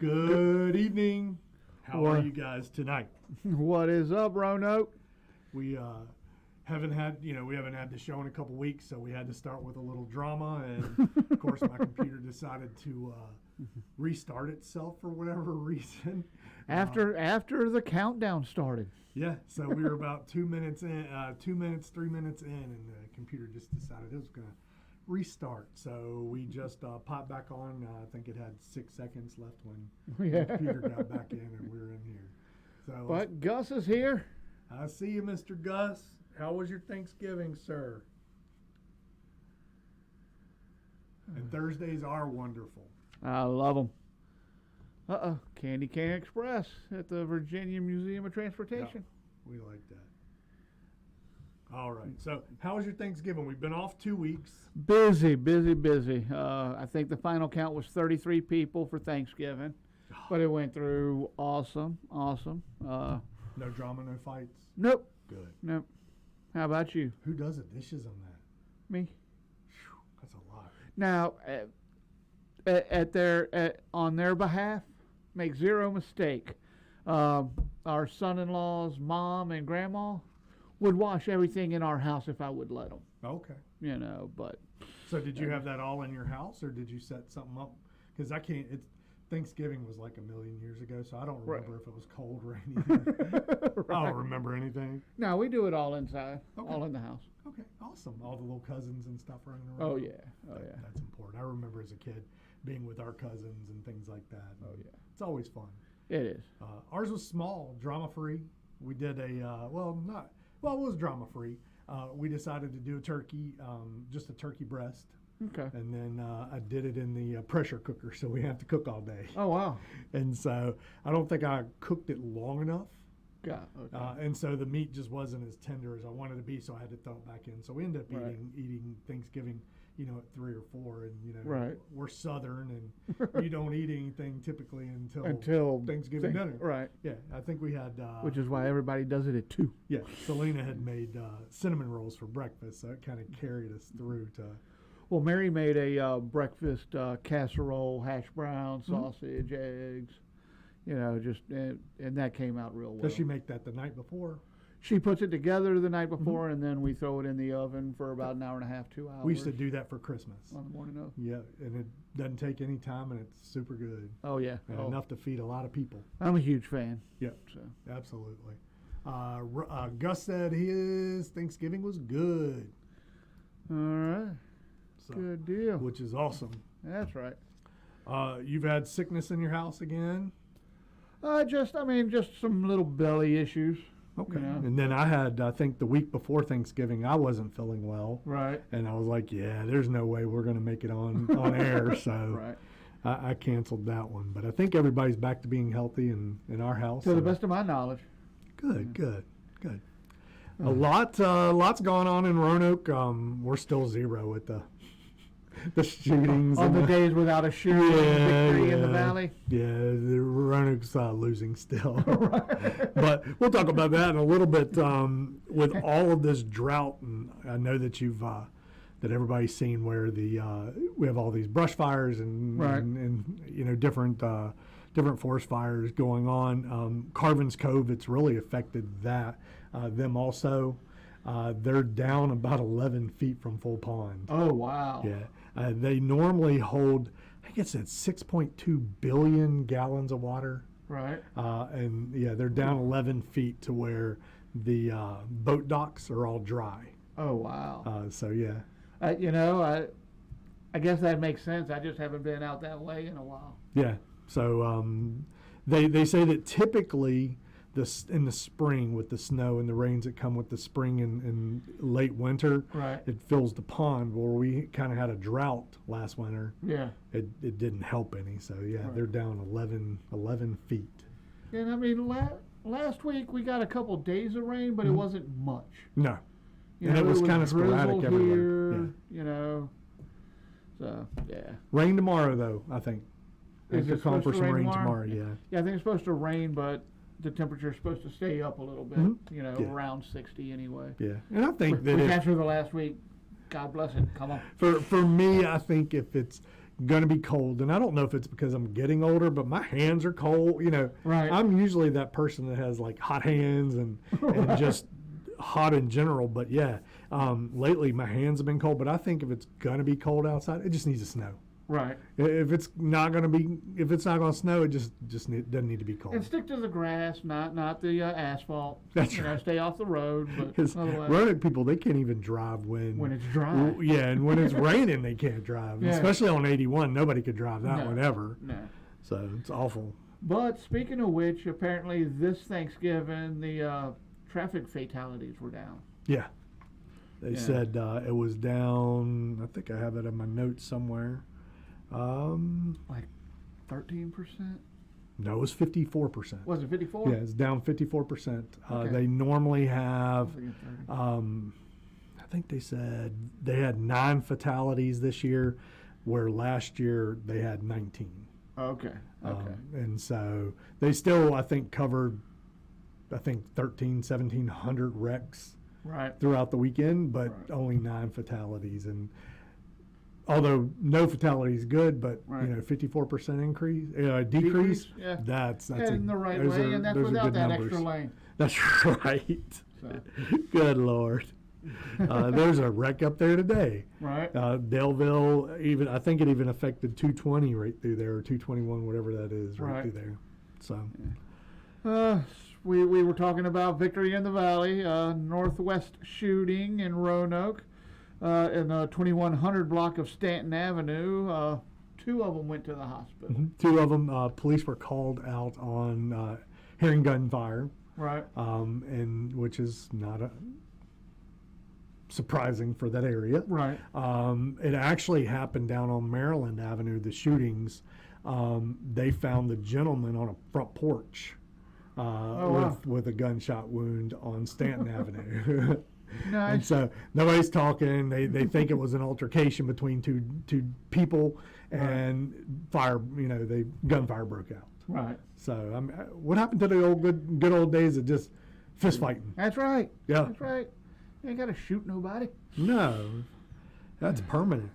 Good evening. How are you guys tonight? What is up, Roanoke? We haven't had the show in a couple weeks, so we had to start with a little drama, and of course my computer decided to restart itself for whatever reason. After the countdown started. Yeah, so we were about 3 minutes in, and the computer just decided it was going to restart. So we just popped back on. I think it had 6 seconds left when the computer got back in, and we're in here. So, but Gus is here. I see you, Mr. Gus. How was your Thanksgiving, sir? And Thursdays are wonderful. I love them. Candy Cane Express at the Virginia Museum of Transportation. Yeah, we like that. All right. So how was your Thanksgiving? We've been off 2 weeks. Busy. I think the final count was 33 people for Thanksgiving, but it went through awesome. No drama, no fights? Nope. Good. Nope. How about you? Who does the dishes on that? Me. Whew, that's a lot. Now, on their behalf, make zero mistake. Our son-in-law's mom and grandma would wash everything in our house if I would let them. Okay. But. So did you have that all in your house, or did you set something up? Because Thanksgiving was like a million years ago, so I don't remember if it was cold or anything. Right. I don't remember anything. No, we do it all inside, Okay. all in the house. Okay, awesome. All the little cousins and stuff running around. Oh, yeah. That's important. I remember as a kid being with our cousins and things like that. Oh, yeah. It's always fun. It is. Ours was small, drama-free. We did it was drama-free. We decided to do a turkey, just a turkey breast. Okay. And then I did it in the pressure cooker, so we have to cook all day. Oh, wow. And so I don't think I cooked it long enough. Yeah. Okay. And so the meat just wasn't as tender as I wanted it to be, so I had to throw it back in. So we ended up eating Thanksgiving, at 3 or 4, and we're Southern, and you don't eat anything typically until Thanksgiving dinner. Right. Yeah, I think we had. Which is why everybody does it at 2. Yeah, Selena had made cinnamon rolls for breakfast, so it kind of carried us through to. Well, Mary made a breakfast casserole, hash brown, sausage, eggs. And that came out real well. Does she make that the night before? She puts it together the night before, and then we throw it in the oven for about an hour and a half, 2 hours. We used to do that for Christmas. On the morning of. Yeah, and it doesn't take any time, and it's super good. Oh, yeah. And enough to feed a lot of people. I'm a huge fan. Yeah, so. Absolutely. Gus said his Thanksgiving was good. All right. So, good deal. Which is awesome. That's right. You've had sickness in your house again? Just some little belly issues. Okay. And then I think the week before Thanksgiving, I wasn't feeling well. Right. And I was like, yeah, there's no way we're going to make it on air. So I canceled that one. But I think everybody's back to being healthy in our house. To the best of my knowledge. Good. Lots going on in Roanoke. We're still 0 at the shootings. On the days without a shooting, victory in the valley. Yeah, the Roanoke's losing still. But we'll talk about that in a little bit. With all of this drought, and I know that that everybody's seen where we have all these brush fires and different forest fires going on. Carvin's Cove, it's really affected them also. They're down about 11 feet from full pond. Oh, wow. Yeah. They normally hold, I think it's at 6.2 billion gallons of water. Right. And they're down 11 feet to where the boat docks are all dry. Oh, wow. So, yeah. I guess that makes sense. I just haven't been out that way in a while. Yeah. So they say that typically in the spring with the snow and the rains that come with the spring and late winter, it fills the pond. Where we kind of had a drought last winter, it didn't help any. So they're down 11 feet. And last week we got a couple days of rain, but it wasn't much. No, and it was kind of sporadic everywhere. So rain tomorrow though, I think. Is it supposed to rain tomorrow? Yeah, I think it's supposed to rain, but the temperature's supposed to stay up a little bit, around 60 anyway. Yeah, and I think that after the last week, God bless it, come on. For me, I think if it's going to be cold. And I don't know if it's because I'm getting older, but my hands are cold. You know, Right. I'm usually that person that has like hot hands and just hot in general. But yeah, lately my hands have been cold. But I think if it's going to be cold outside, it just needs to snow. Right. If it's not going to snow, it just doesn't need to be cold. And stick to the grass, not the asphalt. That's you know, right. stay off the road. But Because otherwise, Roanoke people, they can't even drive when it's dry. Yeah, and when it's raining, they can't drive. Yeah. Especially on 81, nobody could drive that No. one ever. No. So it's awful. But speaking of which, apparently this Thanksgiving, the traffic fatalities were down. Yeah. They Yeah. said it was down, I think I have it in my notes somewhere. Like 13%? No, it was 54%. Was it 54? Yeah, it's down 54%. Okay. They normally I have, was thinking 30. I think they said they had 9 fatalities this year, where last year they had 19. Okay. Okay. And so they still, I think, covered, 1,700 wrecks Right. throughout the weekend, but Right. only 9 fatalities. And although no fatalities good, but Right. 54% decrease. Yeah. That's Heading the right those way, are- and that's those are without good that numbers. extra lane. That's right. So, Good Lord. There's a wreck up there today. right. Delville, I think it even affected 220 right through there, or 221, whatever that is, right Right. through there. So, We were talking about Victory in the Valley, Northwest shooting in Roanoke, in the 2100 block of Stanton Avenue. 2 of them went to the hospital. 2 of them, police were called out on hearing gunfire, Right. and which is not surprising for that area. Right. It actually happened down on Maryland Avenue, the shootings. They found the gentleman on a front porch wow. with a gunshot wound on Stanton Avenue. And Nice. so nobody's talking. They think it was an altercation between two people, and gunfire broke out. Right. So what happened to the old good old days of just fist fighting? That's right. Yeah. That's right. You ain't got to shoot nobody. No, that's permanent.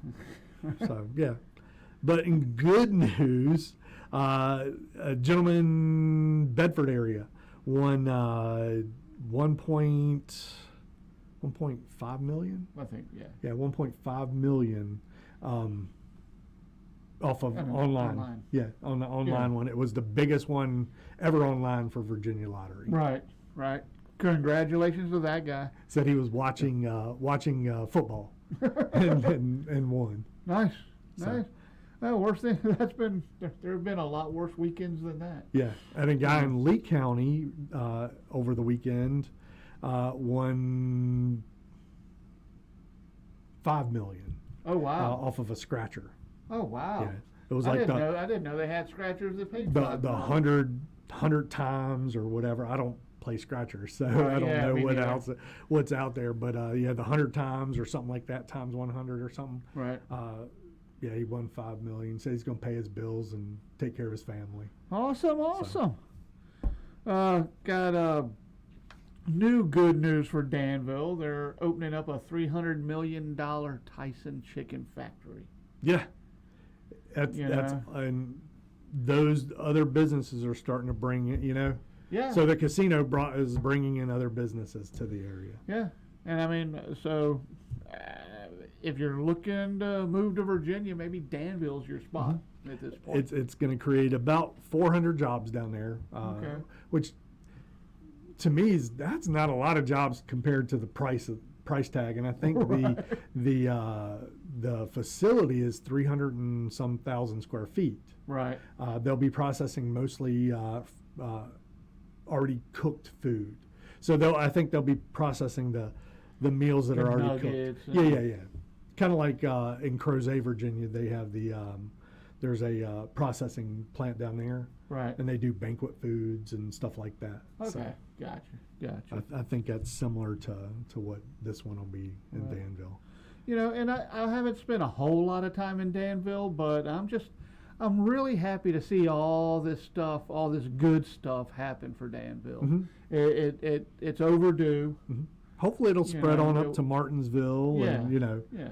So yeah, but in good news, a gentleman, Bedford area, won 1.5 million. I think, yeah. Yeah, 1.5 million off of online. Yeah, on the online one. It was the biggest one ever online for Virginia Lottery. Right. Right. Congratulations to that guy. Said he was watching football and won. Nice. So- Nice. Well, worst thing there have been a lot worse weekends than that. Yeah, and a guy in Lee County over the weekend won $5 million Oh wow. off of a scratcher. Oh wow. Yeah, it was I like didn't know they had scratchers that paid the $5. 100 times or whatever. I don't play scratchers, so Right, I don't yeah, know me neither. what's out there. But the 100 times or something like that, times 100 or something. Right. Yeah, he won $5 million. Said he's going to pay his bills and take care of his family. Awesome. Got new good news for Danville. They're opening up a $300 million Tyson chicken factory. Yeah, that's and those other businesses are starting to bring it. Yeah. So the casino is bringing in other businesses to the area. Yeah. And I mean, so if you're looking to move to Virginia, maybe Danville's your spot at this point. It's going to create about 400 jobs down there, Okay. which to me that's not a lot of jobs compared to the price tag. And I think the facility is 300 and some thousand square feet. Right. They'll be processing mostly already cooked food. So I think they'll be processing the meals that The are already nuggets cooked. Yeah. Kind of like in Crozet, Virginia, they have there's a processing plant down there, Right. and they do banquet foods and stuff like that. Okay. So Gotcha. I think that's similar to what this one will be in Right. Danville. And I haven't spent a whole lot of time in Danville, but I'm really happy to see all this good stuff happen for Danville. Mhm. It's overdue. Hopefully it'll spread on up it'll- to Martinsville, Yeah. and Yeah.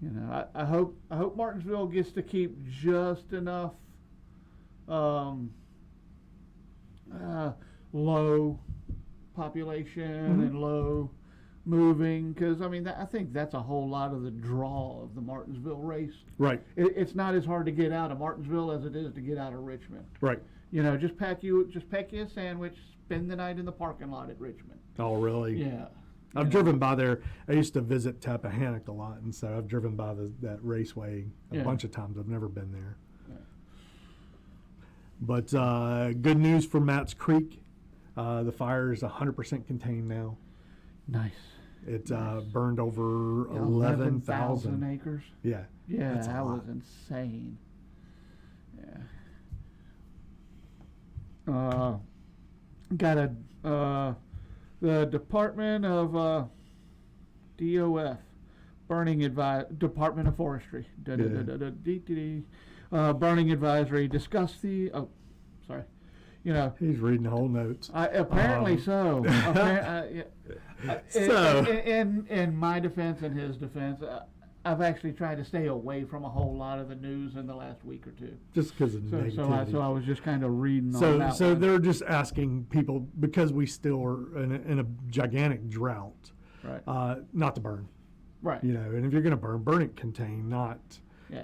You know, I hope Martinsville gets to keep just enough low population and low moving, because I mean I think that's a whole lot of the draw of the Martinsville race. Right. It's not as hard to get out of Martinsville as it is to get out of Richmond. Right. You know, just pack you a sandwich, spend the night in the parking lot at Richmond. Oh, really? Yeah. I've driven by there. I used to visit Tappahannock a lot, and so I've driven by that raceway a bunch of times. I've never been there. Yeah. But good news for Matts Creek. The fire is 100% contained now. Nice. It burned over 11,000 acres. Yeah. Yeah, that was insane. Yeah. Got the Department of DOF, Department of Forestry, burning advisory. Discuss the. Oh, sorry. You know, he's reading the whole notes. Apparently so. So, in my defense and his defense, I've actually tried to stay away from a whole lot of the news in the last week or two. Just because of negativity. So I was just kind of reading on that. So they're just asking people, because we still are in a gigantic drought, right? Not to burn. Right. You know, and if you're going to burn it contained, not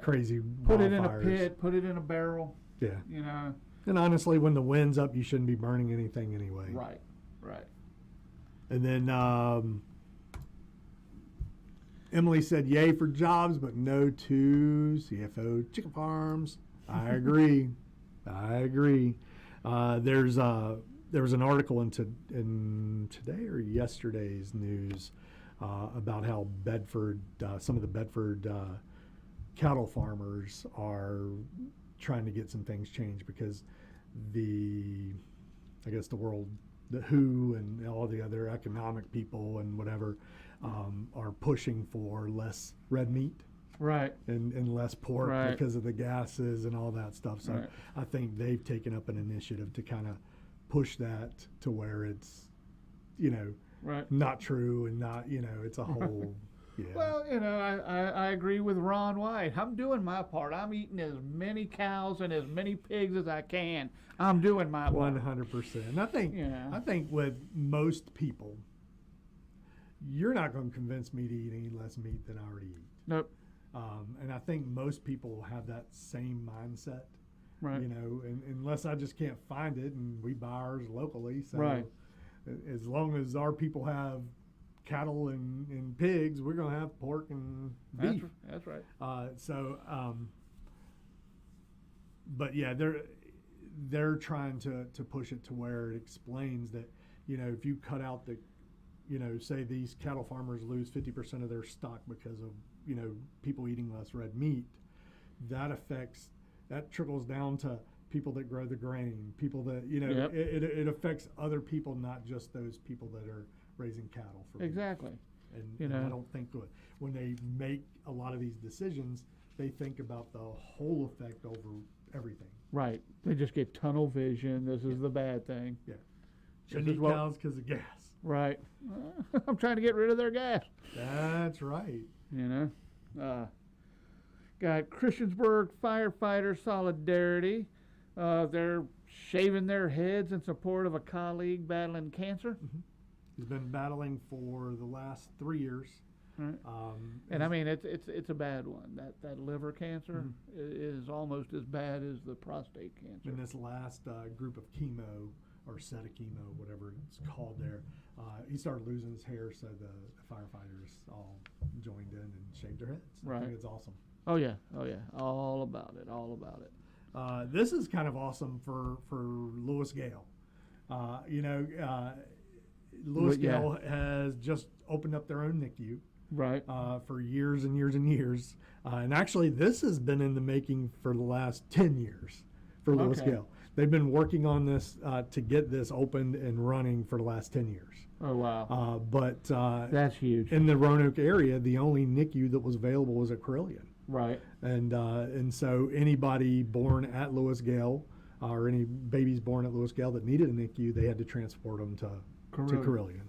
crazy Put wildfires. It in a pit, put it in a barrel. Yeah. You know. And honestly, when the wind's up, you shouldn't be burning anything anyway. Right. Right. And then Emily said, yay for jobs, but no to CFO chicken farms. I agree. There was an article in today or yesterday's news about how Bedford, some of the Bedford cattle farmers are trying to get some things changed because the WHO and all the other economic people and whatever are pushing for less red meat, right, and less pork because of the gases and all that stuff. So I think they've taken up an initiative to kind of push that to where it's, you know, not true and not, you know, it's a whole. Yeah. Well, you know, I agree with Ron White. I'm doing my part. I'm eating as many cows and as many pigs as I can. I'm doing my part. 100%. And I think with most people, you're not going to convince me to eat any less meat than I already eat. Nope. And I think most people have that same mindset. Right. You know, unless I just can't find it, and we buy ours locally. So as long as our people have cattle and pigs, we're going to have pork and beef. That's right. But yeah, they're trying to push it to where it explains that, you know, if you cut out the, you know, say these cattle farmers lose 50% of their stock because of, you know, people eating less red meat, that trickles down to people that grow the grain, people that, you know, it affects other people, not just those people that are raising cattle for exactly. And I don't think when they make a lot of these decisions, they think about the whole effect over everything. Right. They just get tunnel vision. This is the bad thing. Yeah. Shouldn't eat cows because of gas. Right. I'm trying to get rid of their gas. That's right. You know. Got Christiansburg firefighters solidarity. They're shaving their heads in support of a colleague battling cancer. Mm-hmm. He's been battling for the last 3 years. Right. And I mean, it's a bad one. That liver cancer is almost as bad as the prostate cancer. In this last group of chemo, or set of chemo, whatever it's called there, he started losing his hair, so the firefighters all joined in and shaved their heads. I think it's awesome. Oh yeah, all about it. This is kind of awesome for Lewis Gale. You know, Lewis Gale has just opened up their own NICU. Right. For years and years and years. And actually, this has been in the making for the last 10 years for Lewis Gale. They've been working on this to get this opened and running for the last 10 years. Oh, wow. But that's huge. In the Roanoke area, the only NICU that was available was at Carillion. Right. And so anybody born at Lewis Gale or any babies born at Lewis Gale that needed a NICU, they had to transport them to Carillion.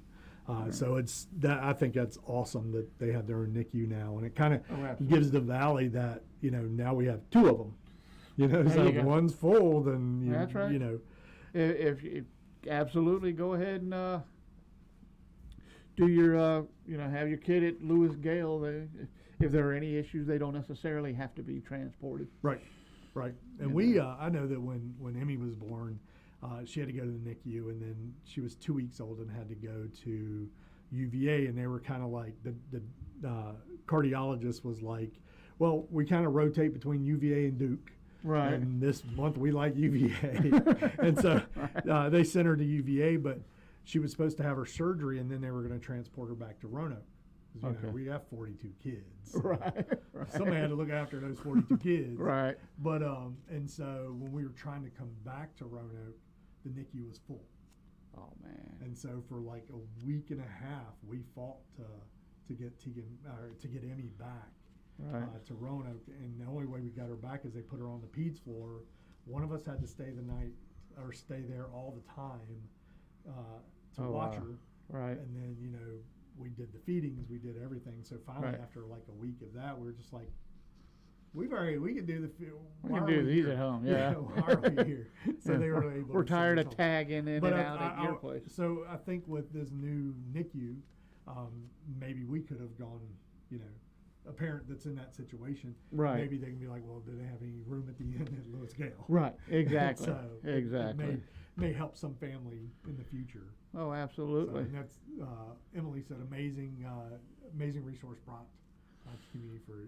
So it's that I think that's awesome that they have their own NICU now, and it kind of absolutely. gives the valley that now we have two of them. So There you if go. one's full, then That's right. If absolutely go ahead and do your have your kid at Lewis Gale. If there are any issues, they don't necessarily have to be transported. Right. And we I know that when Emmy was born, she had to go to the NICU, and then she was 2 weeks old and had to go to UVA, and they were kind of like the cardiologist was like, well, we kind of rotate between UVA and Duke. Right. And this month we like UVA. And so they sent her to UVA, but she was supposed to have her surgery, and then they were going to transport her back to Roanoke. 'Cause, Okay. we have 42 kids. Right. Somebody had to look after those 42 kids. Right. But, and so when we were trying to come back to Roanoke, the NICU was full. Oh man. And so for like a week and a half, we fought to get Emmy back. Right. To Roanoke, and the only way we got her back is they put her on the peds floor. One of us had to stay the night or stay there all the time to watch her. Right. And then we did the feedings, we did everything. So finally, Right. after like a week of that, we were just like, we can do We can do these at home. Yeah. why are we here? So they were able. We're to tired send of us home. tagging in But and out at your place. So I think with this new NICU, maybe we could have gone, a parent that's in that situation, Right. maybe they can be like, well, do they have any room at the end at Lewis Gale? Right. Exactly. So exactly. It may help some family in the future. Oh, So, absolutely. and that's, Emily said, amazing resource brought to the community for,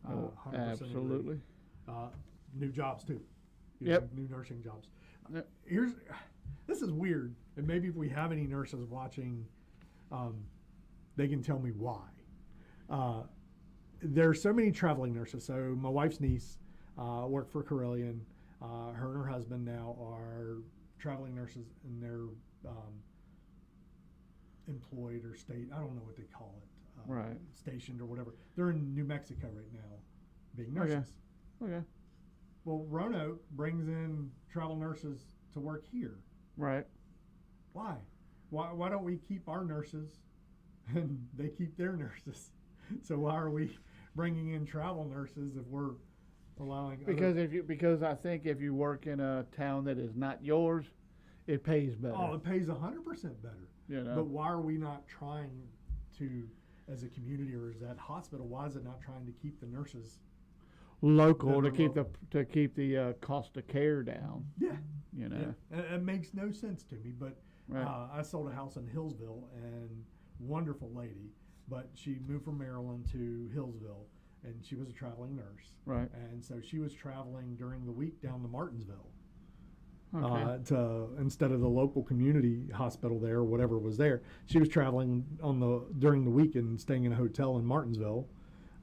100% agree. Absolutely. New jobs too. Yep. New nursing jobs. Yep. This is weird, and maybe if we have any nurses watching, they can tell me why. There are so many traveling nurses. So my wife's niece worked for Carillion. Her and her husband now are traveling nurses, and they're employed or I don't know what they call it, Right. stationed or whatever. They're in New Mexico right now being nurses. Okay. Well, Roanoke brings in travel nurses to work here. Right. Why? Why don't we keep our nurses and they keep their nurses? So why are we bringing in travel nurses if we're allowing? Because I think if you work in a town that is not yours, it pays better. Oh, it pays 100% better. But why are we not trying to, as a community or as that hospital, why is it not trying to keep the nurses local that to are keep the cost of care down? Yeah. Yeah. It makes no sense to me, but Right. I sold a house in Hillsville, and wonderful lady, but she moved from Maryland to Hillsville, and she was a traveling nurse. Right. And so she was traveling during the week down to Martinsville. Okay. Instead of the local community hospital there or whatever was there, she was traveling during the week and staying in a hotel in Martinsville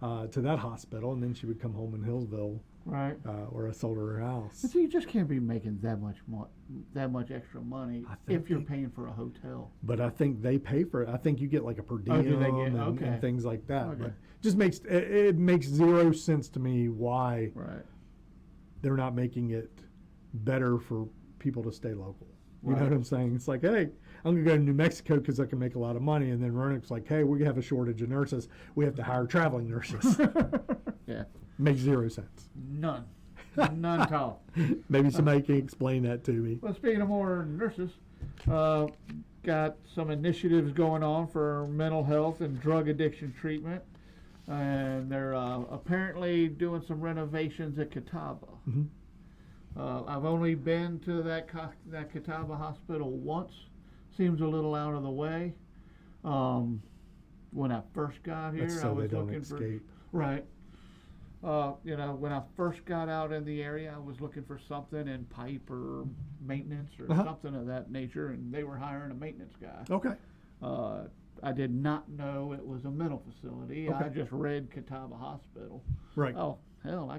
to that hospital, and then she would come home in Hillsville, Right. where I sold her house. And so you just can't be making that much extra money I think if you're paying for a hotel. But I think they pay for it. I think you get like a per diem do they get- and okay. things like that. Okay. But just it makes zero sense to me why Right. they're not making it better for people to stay local. You know Right. what I'm saying? It's like, hey, I'm gonna go to New Mexico because I can make a lot of money, and then Roanoke's like, hey, we have a shortage of nurses. We have to hire traveling nurses. Yeah. Makes zero sense. None. None at all. Maybe somebody can explain that to me. Well, speaking of more nurses, got some initiatives going on for mental health and drug addiction treatment, and they're apparently doing some renovations at Catawba. Mhm. I've only been to that Catawba hospital once. Seems a little out of the way. When I first got here, That's I so they was don't looking escape. for right. When I first got out in the area, I was looking for something in pipe or maintenance or something of that nature, and they were hiring a maintenance guy. Okay. I did not know it was a mental facility. I Okay. just read Catawba Hospital. Right. Oh, hell,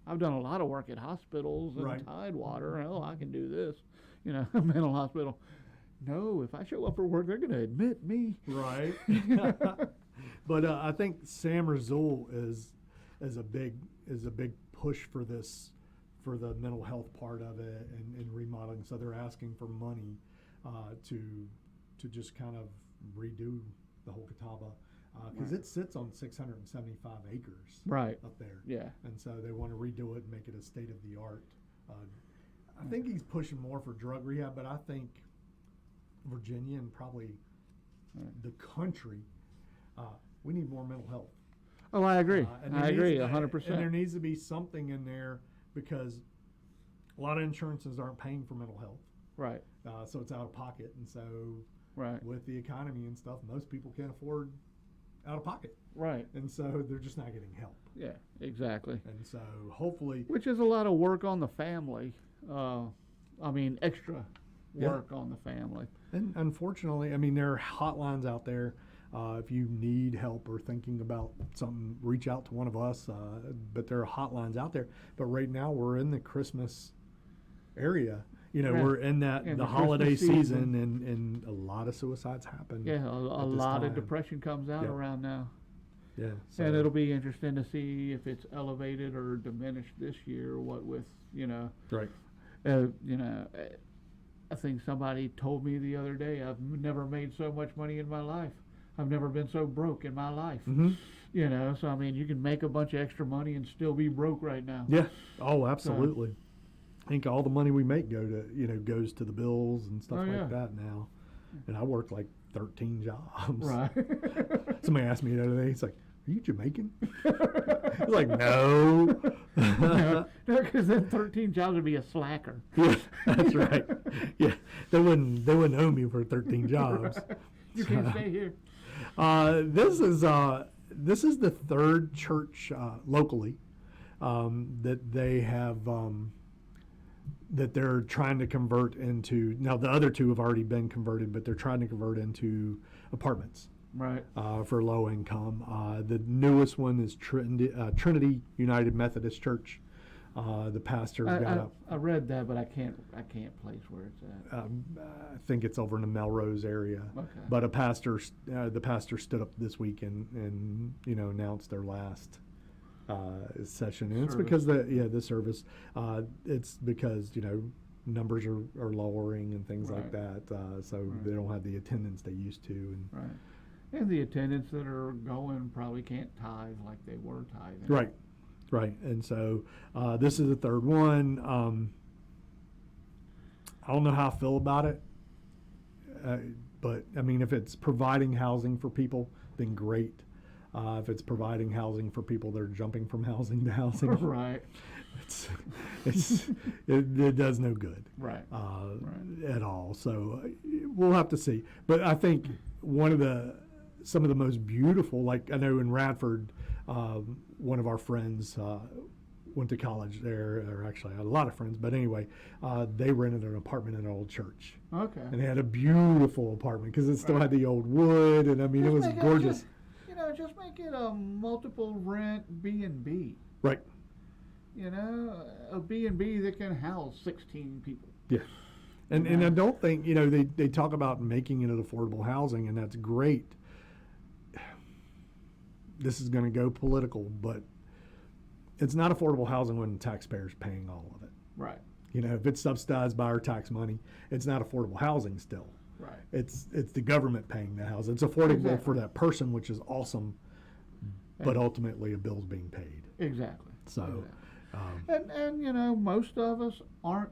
I've done a lot of work at hospitals and Right. Tidewater. Hell, I can do this. A mental hospital. No, if I show up for work, they're going to admit me. Right. But I think Sam Razul is a big push for this, for the mental health part of it and remodeling. So they're asking for money to just kind of redo the whole Catawba, because it sits on 675 acres Right. up there. Yeah. And so they want to redo it and make it a state of the art. I think he's pushing more for drug rehab, but I think Virginia and probably the country, we need more mental health. Oh, I agree. And I there agree, needs- 100%. And there needs to be something in there because a lot of insurances aren't paying for mental health. Right. So it's out of pocket. And so Right. with the economy and stuff, most people can't afford out of pocket. Right. And so they're just not getting help. Yeah, exactly. And so hopefully, Which is a lot of work on the family. Extra Yeah. work on the family. and unfortunately, I mean, there are hotlines out there. If you need help or thinking about something, reach out to one of us. But there are hotlines out there. But right now we're in the Christmas area. Yeah. We're in that In the the holiday Christmas season. season, and a lot of suicides happen. Yeah, a at this lot of time. depression comes out Yeah. around now. Yeah. So, And it'll be interesting to see if it's elevated or diminished this year, what with, right. I think somebody told me the other day, I've never made so much money in my life. I've never been so broke in my life. Mm-hmm. So I mean, you can make a bunch of extra money and still be broke right now. Yeah. Oh, absolutely. I think all the money we make goes to the bills and stuff Oh, yeah. like that now. And I work like 13 jobs. Right. Somebody asked me the other day, it's like, are you Jamaican? I was like, no. No, because then 13 jobs would be a slacker. Yeah, that's right. Yeah, they wouldn't owe me for 13 jobs. You can't stay here. This is the third church locally that they have that they're trying to convert into. Now the other two have already been converted, but they're trying to convert into apartments. Right. For low income. The newest one is Trinity United Methodist Church. The pastor got up. I read that, but I can't place where it's at. I think it's over in the Melrose area. Okay. But the pastor stood up this week and announced their last session, and it's because the service. It's because numbers are lowering and things like that, so they don't have the attendance they used to. And Right. And the attendants that are going probably can't tithe like they were tithing. Right, and so this is the third one. I don't know how I feel about it, but I mean, if it's providing housing for people, then great. If it's providing housing for people that are jumping from housing to housing, Right. it does no good, Right. at all. So we'll have to see. But I think some of the most beautiful, like I know in Radford, one of our friends went to college there, or actually I had a lot of friends, but anyway, they rented an apartment in an old church. Okay. And they had a beautiful apartment because it still had the old wood, and I mean, it was gorgeous. Just make it a multiple rent B&B. Right. A B&B that can house 16 people. Yeah. And I don't think, they talk about making it affordable housing, and that's great. This is going to go political, but it's not affordable housing when the taxpayer's paying all of it. Right. If it's subsidized by our tax money, it's not affordable housing still. Right. It's the government paying the house. It's affordable for that person, which is awesome, but ultimately a bill's being paid. Exactly. So, and most of us aren't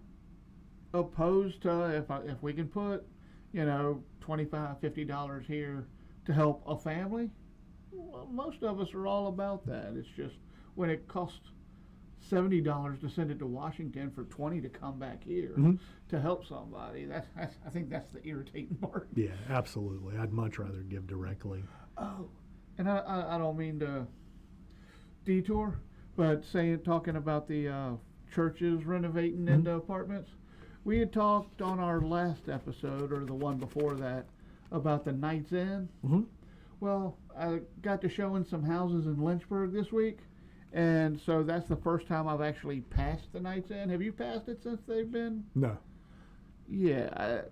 opposed to if we can put $25-$50 here to help a family. Well, most of us are all about that. It's just when it costs $70 to send it to Washington for $20 to come back here to help somebody. I think that's the irritating part. Yeah, absolutely. I'd much rather give directly. Oh, and I don't mean to detour, but talking about the churches renovating into apartments, we had talked on our last episode or the one before that about the Knights Inn. Well, I got to showing some houses in Lynchburg this week. And so that's the first time I've actually passed the Knights Inn. Have you passed it since they've been? No. Yeah.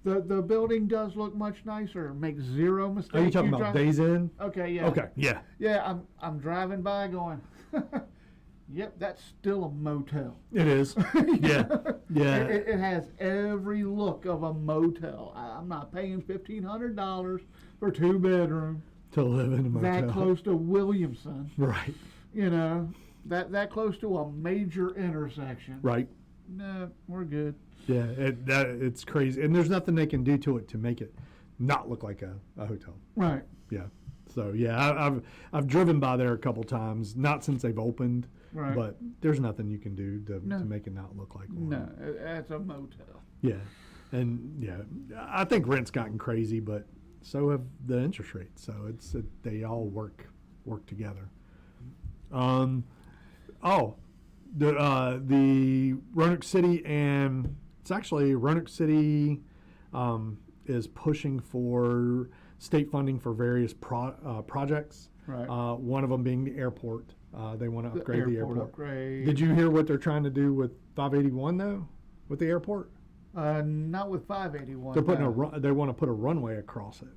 The building does look much nicer. Makes zero mistakes. Are you talking about Days Inn? Okay, yeah. Okay, yeah. Yeah, I'm driving by going, Yep, that's still a motel. It is. Yeah. Yeah. It has every look of a motel. I'm not paying $1,500 for 2 bedroom. To live in a motel. That close to Williamson. Right. You know, that close to a major intersection. Right. No, we're good. Yeah, it's crazy. And there's nothing they can do to it to make it not look like a hotel. Right. Yeah. So, yeah, I've driven by there a couple times, not since they've opened. Right. But there's nothing you can do to No. make it not look like one. No, it's a motel. Yeah. And, yeah, I think rent's gotten crazy, but so have the interest rates. So they all work together. The Roanoke City, and it's actually Roanoke City is pushing for state funding for various projects. Right. One of them being the airport. They want to upgrade the airport. Upgrade. Did you hear what they're trying to do with 581 though, with the airport? Not with 581. They're putting they want to put a runway across it,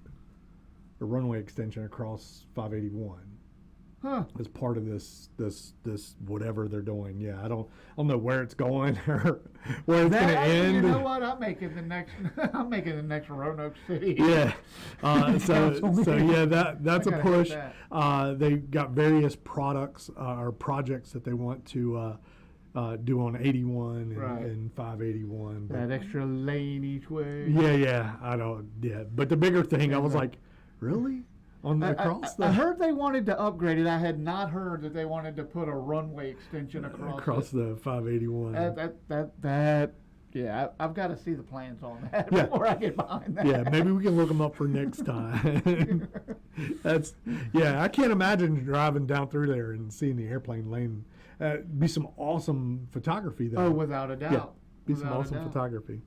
a runway extension across 581. Huh. As part of this whatever they're doing. Yeah, I don't know where it's going or where it's going to end. You know what? I'm making the next Roanoke City. Yeah. So yeah, that's a push. They've got various products or projects that they want to do on 81 and 581. That extra lane each way. Yeah. But the bigger thing, I was like, really? I heard they wanted to upgrade it. I had not heard that they wanted to put a runway extension across the 581. Yeah, I've got to see the plans on that before I get behind that. Yeah, maybe we can look them up for next time. I can't imagine driving down through there and seeing the airplane lane. Be some awesome photography though. Oh, without a doubt. Yeah, be some awesome photography.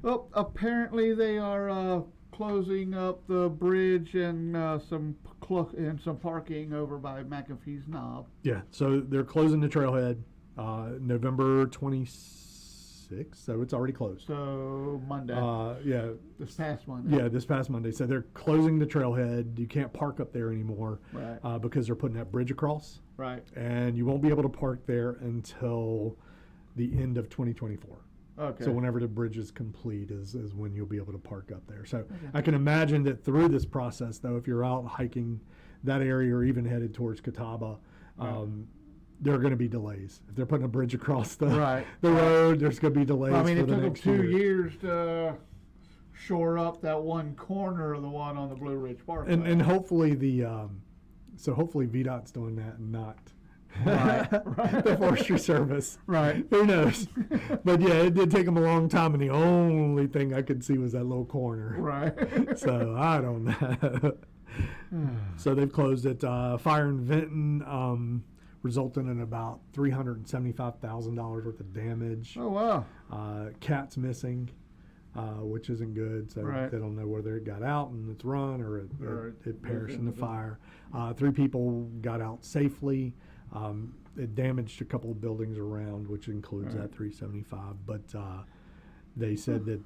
Well, apparently they are closing up the bridge and some parking over by McAfee's Knob. Yeah, so they're closing the trailhead November 26th, so it's already closed. So Monday. This past Monday. Yeah, this past Monday. So they're closing the trailhead. You can't park up there anymore because they're putting that bridge across. Right. And you won't be able to park there until the end of 2024. Okay. So whenever the bridge is complete is when you'll be able to park up there. So I can imagine that through this process, though, if you're out hiking that area or even headed towards Catawba, there are going to be delays. If they're putting a bridge across the road, there's going to be delays. I mean, for it took them 2 year. years to shore up that one corner of the one on the Blue Ridge Parkway. And hopefully hopefully VDOT's doing that and not the Forestry Service. Right. Who knows? But yeah, it did take them a long time, and the only thing I could see was that little corner. Right. So I don't know. So they've closed it. Fire in Vinton resulted in about $375,000 worth of damage. Oh, wow. Cats missing, which isn't good. So they don't know whether it got out and it's run or it perished in the fire. 3 people got out safely. It damaged a couple of buildings around, which includes that 375. But they said that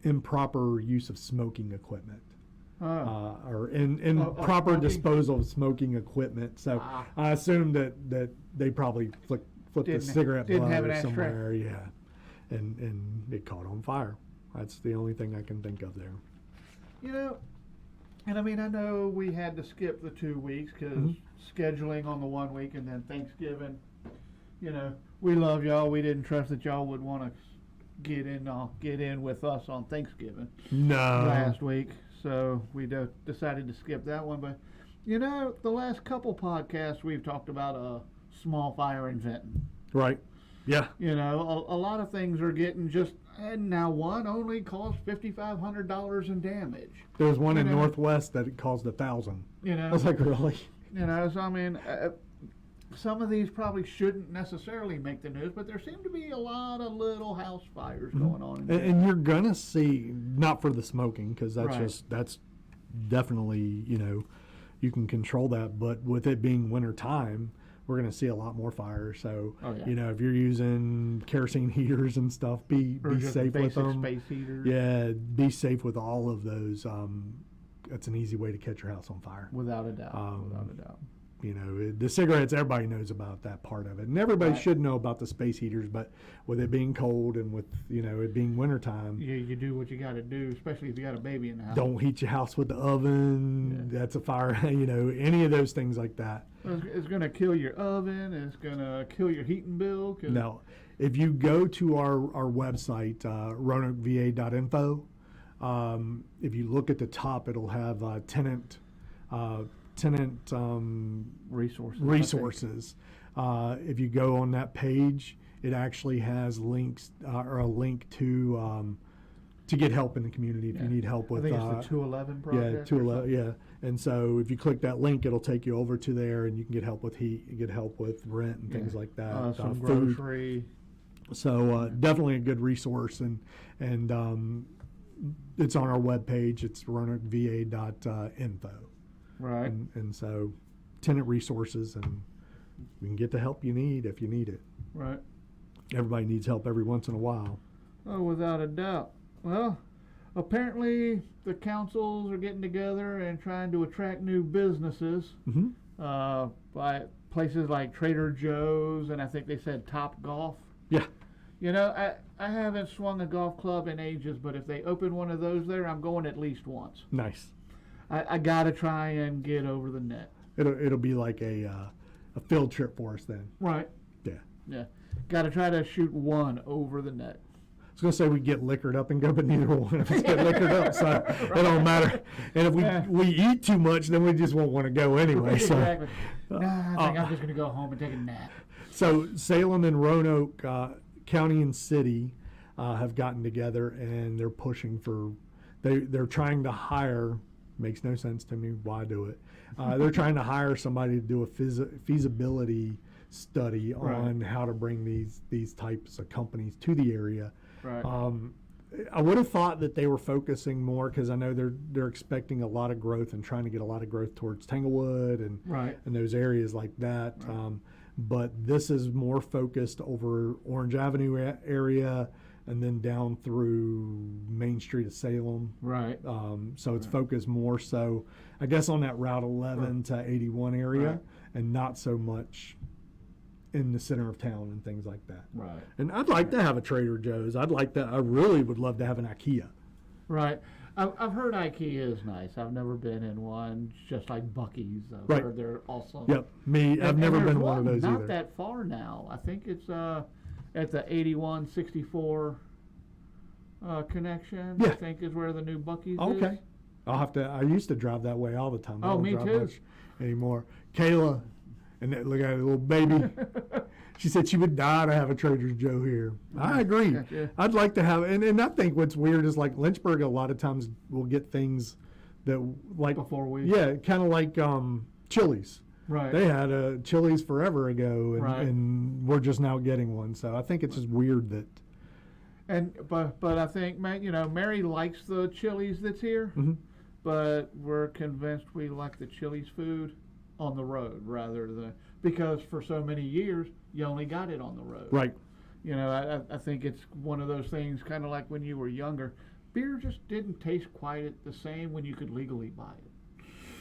improper use of smoking equipment, or improper disposal of smoking equipment. So I assume that they probably flipped a cigarette butt somewhere, and it caught on fire. That's the only thing I can think of there. You know, and I mean, I know we had to skip the 2 weeks because scheduling on the 1 week and then Thanksgiving. You know, we love y'all. We didn't trust that y'all would want to get in with us on Thanksgiving. No. Last week, so we decided to skip that one. But you know, the last couple podcasts we've talked about a small fire in Vinton. Right. Yeah. You know, a lot of things are getting just. And now one only caused $5,500 in damage. There was one in Northwest that it caused $1,000. You know, I was like, really? You know, so I mean, some of these probably shouldn't necessarily make the news, but there seem to be a lot of little house fires going on. And you're gonna see, not for the smoking, because that's definitely, you know, you can control that. But with it being winter time, we're going to see a lot more fires. So, you know, if you're using kerosene heaters and stuff, be safe with them. Space heaters. Yeah, be safe with all of those. That's an easy way to catch your house on fire. Without a doubt. Without a doubt. You know, the cigarettes, everybody knows about that part of it. And everybody should know about the space heaters, but with it being cold and with, you know, it being wintertime. You do what you got to do, especially if you got a baby in the house. Don't heat your house with the oven. Yeah. That's a fire, you know, any of those things like that. It's going to kill your oven. It's going to kill your heating bill. No. If you go to our website, roanokeva.info, if you look at the top, it'll have tenant resources. If you go on that page, it actually has links or a link to get help in the community if you need help with. I think it's the 211 project. Yeah, 211. Yeah, and so if you click that link, it'll take you over to there, and you can get help with heat, you get help with rent and things like that. Some food. grocery. So definitely a good resource, and it's on our webpage. It's roanokeva.info. Right. And so tenant resources, and you can get the help you need if you need it. Right. Everybody needs help every once in a while. Oh, without a doubt. Well, apparently the councils are getting together and trying to attract new businesses by places like Trader Joe's, and I think they said Top Golf. Yeah. You know, I haven't swung a golf club in ages, but if they open one of those there, I'm going at least once. Nice. I got to try and get over the net. It'll be like a field trip for us then. Right. Yeah. Yeah. Got to try to shoot one over the net. I was going to say we get liquored up and go, but neither one of us get liquored up, so right. It don't matter. And if we eat too much, then we just won't want to go anyway. Exactly. I think I'm just going to go home and take a nap. So Salem and Roanoke County and City have gotten together, and they're pushing for, they're trying to hire, makes no sense to me, why do it? They're trying to hire somebody to do a feasibility study on how to bring these types of companies to the area. Right. I would have thought that they were focusing more, because I know they're expecting a lot of growth and trying to get a lot of growth towards Tanglewood and those areas like that. Right. But this is more focused over Orange Avenue area and then down through Main Street of Salem. Right. So it's focused more so, I guess, on that Route 11 to 81 area, and not so much in the center of town and things like that. Right. And I'd like to have a Trader Joe's. I really would love to have an IKEA. Right. I've heard IKEA is nice. I've never been in one. It's just like Buc-ee's. I've heard they're awesome. Yep. I've never been one of those either. Not that far now. I think it's at the 81-64 connection. Yeah. I think is where the new Buc-ee's is. Okay. I used to drive that way all the time. Oh, me too. Much anymore. Kayla, and look at that little baby. She said she would die to have a Trader Joe here. I agree. Yeah. I'd like to have, and I think what's weird is like Lynchburg a lot of times will get things that like before we. Yeah, kind of like Chili's. Right. They had a Chili's forever ago, and we're just now getting one. So I think it's just weird that. But I think, Mary likes the Chili's that's here, but we're convinced we like the Chili's food on the road rather than, because for so many years you only got it on the road. Right. I think it's one of those things, kind of like when you were younger, beer just didn't taste quite the same when you could legally buy it.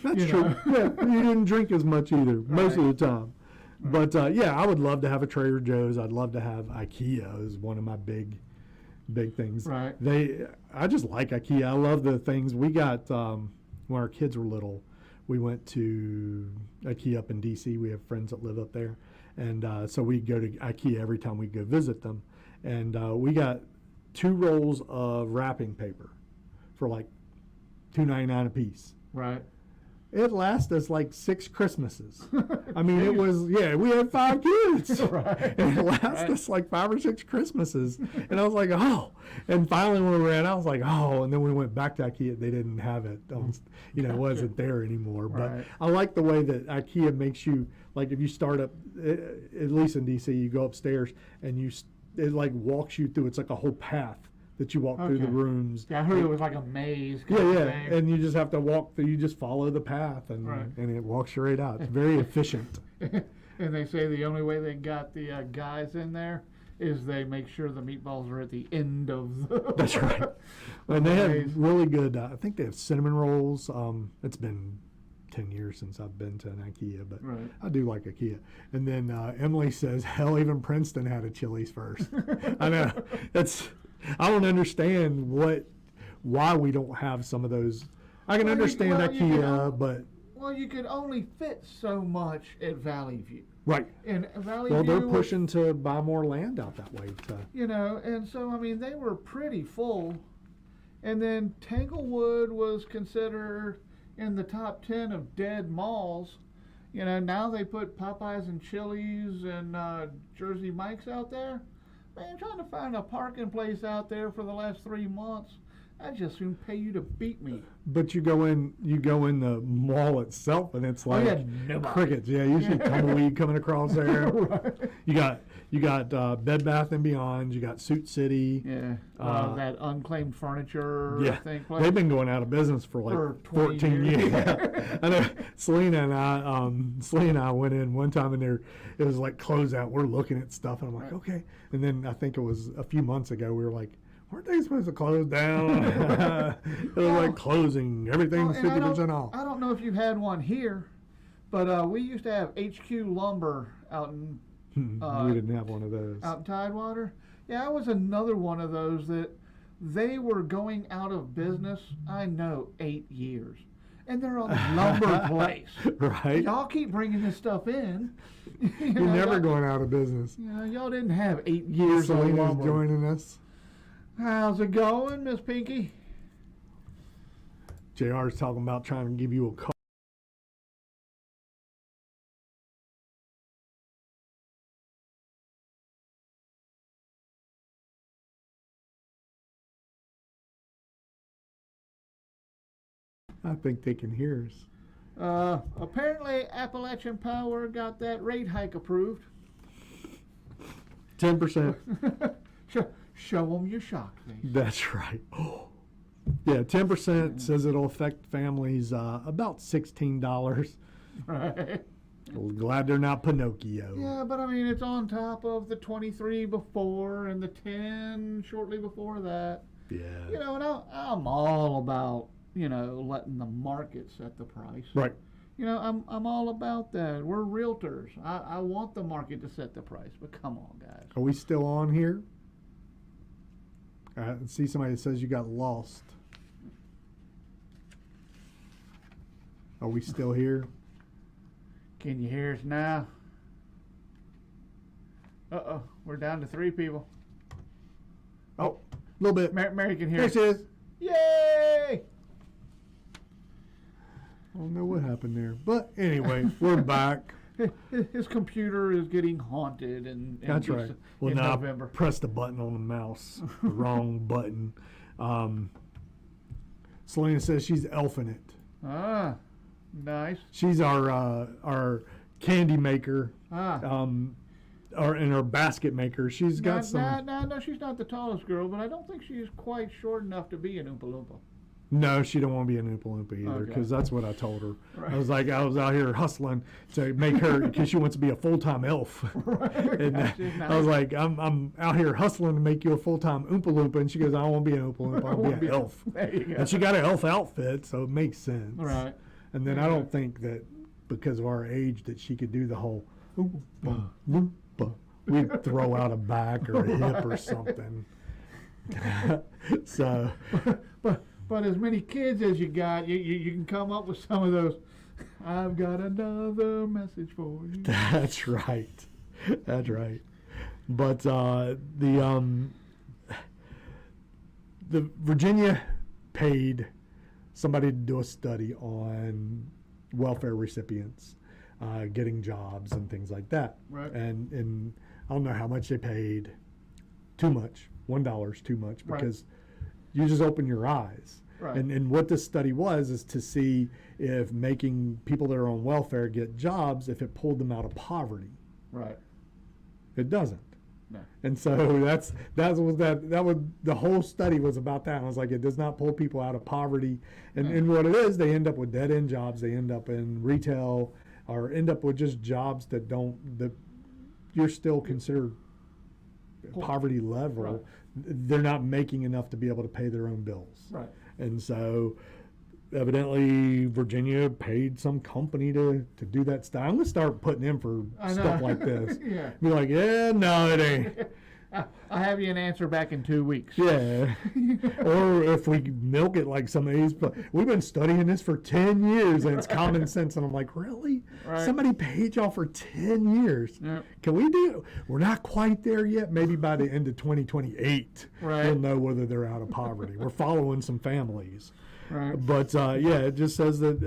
That's true. Yeah, you didn't drink as much either most of the time. But I would love to have a Trader Joe's. I'd love to have IKEA is one of my big things. Right. I just like IKEA. I love the things we got when our kids were little. We went to IKEA up in D.C. We have friends that live up there. And so we go to IKEA every time we go visit them. And we got 2 rolls of wrapping paper for like $2.99 a piece. Right. It lasted us like 6 Christmases. I mean, it was, we had 5 kids. Right. And it lasted us like 5 or 6 Christmases. And I was like, oh. And finally when we ran out, I was like, oh. And then we went back to IKEA. They didn't have it. It wasn't there anymore. But I like the way that IKEA makes you, like if you start up, at least in D.C., you go upstairs and it like walks you through. It's like a whole path that you walk through the rooms. Yeah, I heard it was like a maze. And you just have to walk through. You just follow the path, and it walks you right out. It's very efficient. And they say the only way they got the guys in there is they make sure the meatballs are at the end of the. That's right. And they have really good. I think they have cinnamon rolls. It's been 10 years since I've been to an IKEA, but Right. I do like IKEA. And then Emily says, hell, even Princeton had a Chili's first. I know. I don't understand why we don't have some of those. I can understand IKEA, but. Well, you could only fit so much at Valley View. Right. And Valley Well, View they're pushing to buy more land out that way. You know, and so, I mean, they were pretty full. And then Tanglewood was considered in the top 10 of dead malls. You know, now they put Popeyes and Chili's and Jersey Mike's out there. Man, trying to find a parking place out there for the last 3 months, I'd just soon pay you to beat me. But you go in the mall itself, and it's like crickets. Yeah, you see tumbleweed coming across there. Right. You got Bed Bath and Beyond. You got Suit City. Yeah, that unclaimed furniture. Yeah, I think they've been going out of business for like 14 years. Yeah. I know. Selena and I went in one time, and it was like closeout. We're looking at stuff, and I'm like, okay. And then I think it was a few months ago, we were like, weren't they supposed to close down? It was like closing. Everything's 50% off. I don't know if you've had one here, but we used to have HQ Lumber out in. We didn't have one of those. Out in Tidewater? Yeah, it was another one of those that they were going out of business, I know, 8 years. And they're on a lumber place. Right. Y'all keep bringing this stuff in. You're never going out of business. You know, y'all didn't have 8 years of Selena's lumber. joining us. How's it going, Miss Pinky? JR's talking about trying to give you a call. I think they can hear us. Apparently, Appalachian Power got that rate hike approved. 10%. Show them your shock face. That's right. Yeah, 10% says it'll affect families about $16. Right. Glad they're not Pinocchio. Yeah, but I mean, it's on top of the 23 before and the 10 shortly before that. Yeah. You know, and I'm all about, you know, letting the market set the price. Right. You know, I'm all about that. We're realtors. I want the market to set the price, but come on, guys. Are we still on here? I see somebody that says you got lost. Are we still here? Can you hear us now? Uh-oh, we're down to 3 people. Oh, a little bit. Mary can hear There us. she is. Yay! I don't know what happened there. But anyway, we're back. His computer is getting haunted That's right. Well, in now November. I pressed the button on the mouse. The wrong button. Selena says she's elfing it. Ah, nice. She's our candy maker. And our basket maker. She's got some. No, she's not the tallest girl, but I don't think she's quite short enough to be an Oompa Loompa. No, she don't want to be an Oompa Loompa either, because that's what I told her. Right. I was out here hustling to make her, because she wants to be a full-time elf. Right. And I was like, I'm out here hustling to make you a full-time Oompa Loompa, and she goes, I don't want to be an Oompa Loompa, I want to be an elf. There you go. And she got an elf outfit, so it makes sense. Right. And then I don't think that because of our age that she could do the whole Oompa Loompa. We'd throw out a back or a hip or something. So, but as many kids as you got, you can come up with some of those. I've got another message for you. That's right. That's right. But the Virginia paid somebody to do a study on welfare recipients getting jobs and things like that. Right. And I don't know how much they paid. Too much. $1 is too much, because you just open your eyes. Right. And what this study was is to see if making people that are on welfare get jobs, if it pulled them out of poverty. Right. It doesn't. No. And so the whole study was about that. And I was like, it does not pull people out of poverty. And what it is, they end up with dead end jobs. They end up in retail, or end up with just jobs that you're still considered poverty level. Right. They're not making enough to be able to pay their own bills. Right. And so evidently Virginia paid some company to do that stuff. I'm gonna start putting in for stuff like this. Yeah. Be like, yeah, no, it ain't. I'll have you an answer back in 2 weeks. Yeah. Or if we milk it like some of these, but we've been studying this for 10 years and it's common sense. And I'm like, really? Right. Somebody paid y'all for 10 years. Yep. Can we do? We're not quite there yet. Maybe by the end of 2028, Right. we'll know whether they're out of poverty. We're following some families. Right. But yeah, it just says that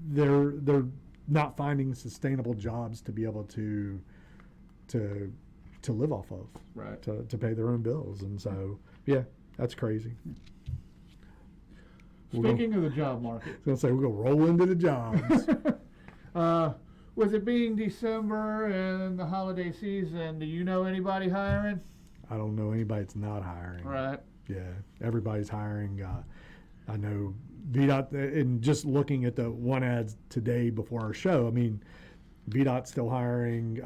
they're not finding sustainable jobs to be able to live off of, Right. to pay their own bills. And so, yeah, that's crazy. Speaking of the job market, I was going to say, we're going to roll into the jobs. with it being December and the holiday season, do you know anybody hiring? I don't know anybody that's not hiring. Right. Yeah, everybody's hiring. I know VDOT, and just looking at the one ads today before our show, I mean, VDOT's still hiring.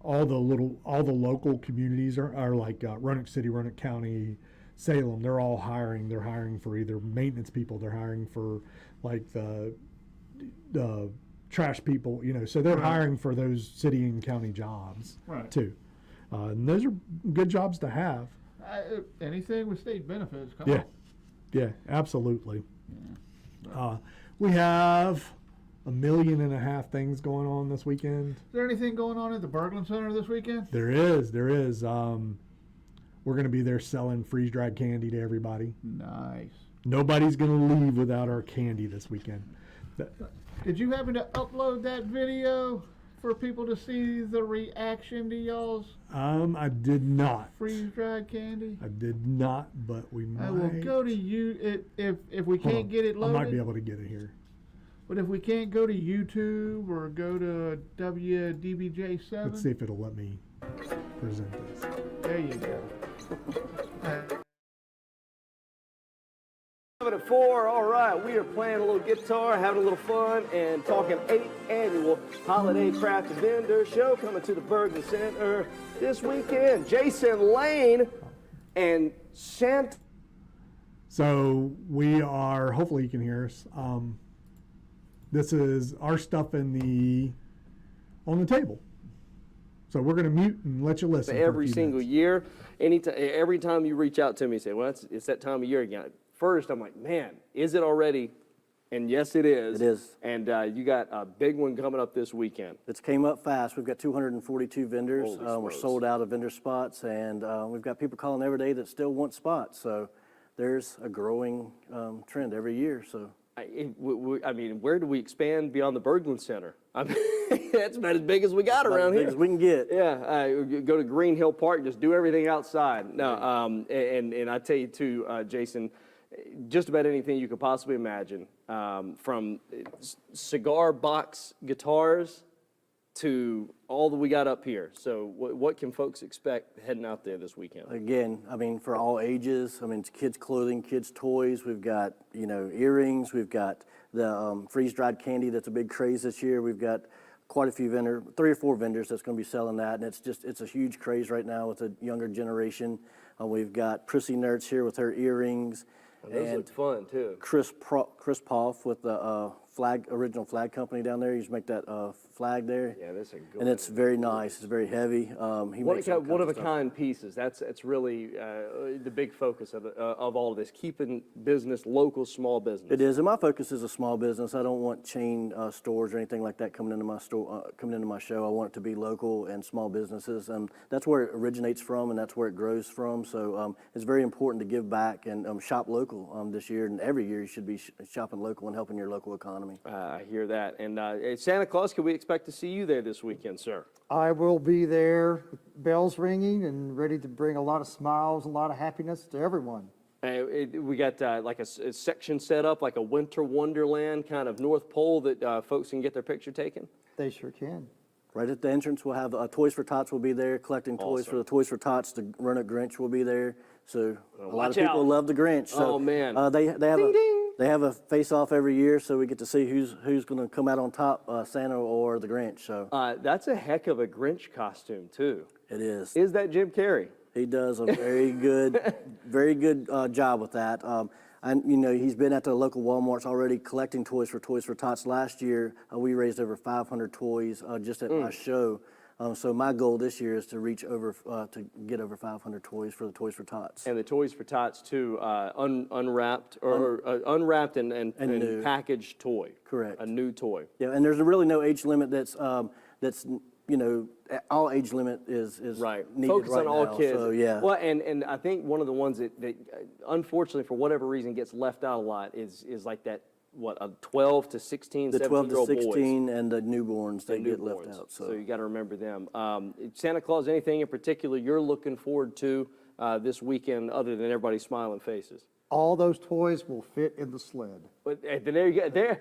All the local communities are like Roanoke City, Roanoke County, Salem. They're all hiring. They're hiring for either maintenance people. They're hiring for like the trash people. So they're Right. hiring for those city and county jobs Right. too. And those are good jobs to have. Anything with state benefits. Come Yeah, on. yeah, absolutely. We have 1.5 million things going on this weekend. Is there anything going on at the Berglund Center this weekend? There is. We're going to be there selling freeze-dried candy to everybody. Nice. Nobody's going to leave without our candy this weekend. Did you happen to upload that video for people to see the reaction to y'all's I did not. freeze-dried candy? I did not, but we might. I will go to you if we Hold can't on. get it loaded. I might be able to get it here. But if we can't go to YouTube or go to WDBJ7, Let's see if it'll let me present this. there you go. 7 at 4, all right, we are playing a little guitar, having a little fun, and talking 8th annual Holiday Craft and Vendor Show coming to the Berglund Center this weekend. Jason Lane and Santa. So we are, hopefully you can hear us. This is our stuff on the table. So we're going to mute and let you listen. for a Every few single minutes. year, every time you reach out to me, say, well, it's that time of year again. First, I'm like, man, is it already? And yes, it is. It is. And you got a big one coming up this weekend. It's came up fast. We've got 242 vendors. Holy We're smokes. sold out of vendor spots, and we've got people calling every day that still want spots. So there's a growing trend every year. So I mean, where do we expand beyond the Berglund Center? I mean, that's about as big as we got about around as big here. as we can get. Yeah, go to Green Hill Park, just do everything outside. No, and I tell you too, Jason, just about anything you could possibly imagine, from cigar box guitars to all that we got up here. So what can folks expect heading out there this weekend? Again, I mean, for all ages. I mean, it's kids' clothing, kids' toys. We've got, earrings. We've got the freeze-dried candy that's a big craze this year. We've got quite a few 3 or 4 vendors that's going to be selling that, and it's a huge craze right now with the younger generation. We've got Prissy Nerds here with her earrings. Those And look fun too. Chris Poff with the original flag company down there. You just make that flag there. Yeah, that's a good And it's very nice. It's very heavy. He makes all kinds One of a stuff. kind pieces. That's really the big focus of all of this, keeping business local, small business. It is, and my focus is a small business. I don't want chain stores or anything like that coming into my store, coming into my show. I want it to be local and small businesses, and that's where it originates from, and that's where it grows from. So it's very important to give back and shop local this year, and every year you should be shopping local and helping your local economy. I hear that. And Santa Claus, can we expect to see you there this weekend, sir? I will be there, bells ringing, and ready to bring a lot of smiles, a lot of happiness to everyone. We got like a section set up, like a winter wonderland kind of North Pole that folks can get their picture taken. They sure can. Right at the entrance, we'll have Toys for Tots will be there, collecting toys Awesome. for the Toys for Tots. The Roanoke Grinch will be there. So a lot watch of people out. love the Grinch. So, Oh, man. They have a face-off every year, so we get to see who's going to come out on top, Santa or the Grinch. So That's a heck of a Grinch costume, too. it is. Is that Jim Carrey? He does a very good, very good job with that. And, he's been at the local Walmarts already collecting toys for Tots. Last year, we raised over 500 toys just at my show. So my goal this year is to reach to get over 500 toys for the Toys for Tots. And the Toys for Tots too, unwrapped or unwrapped and new. packaged toy. Correct. A new toy. Yeah, and there's really no age limit that's all age limit is Right. needed Focus right on all now, kids. So, yeah. Well, and I think one of the ones that unfortunately for whatever reason gets left out a lot is like that, what, 12 to 16, The 12 to 17-year-old 16 boys. and the newborns, they get left Newborns. out. So you got to remember them. Santa Claus, anything in particular you're looking forward to this weekend other than everybody's smiling faces? All those toys will fit in the sled. But there you go.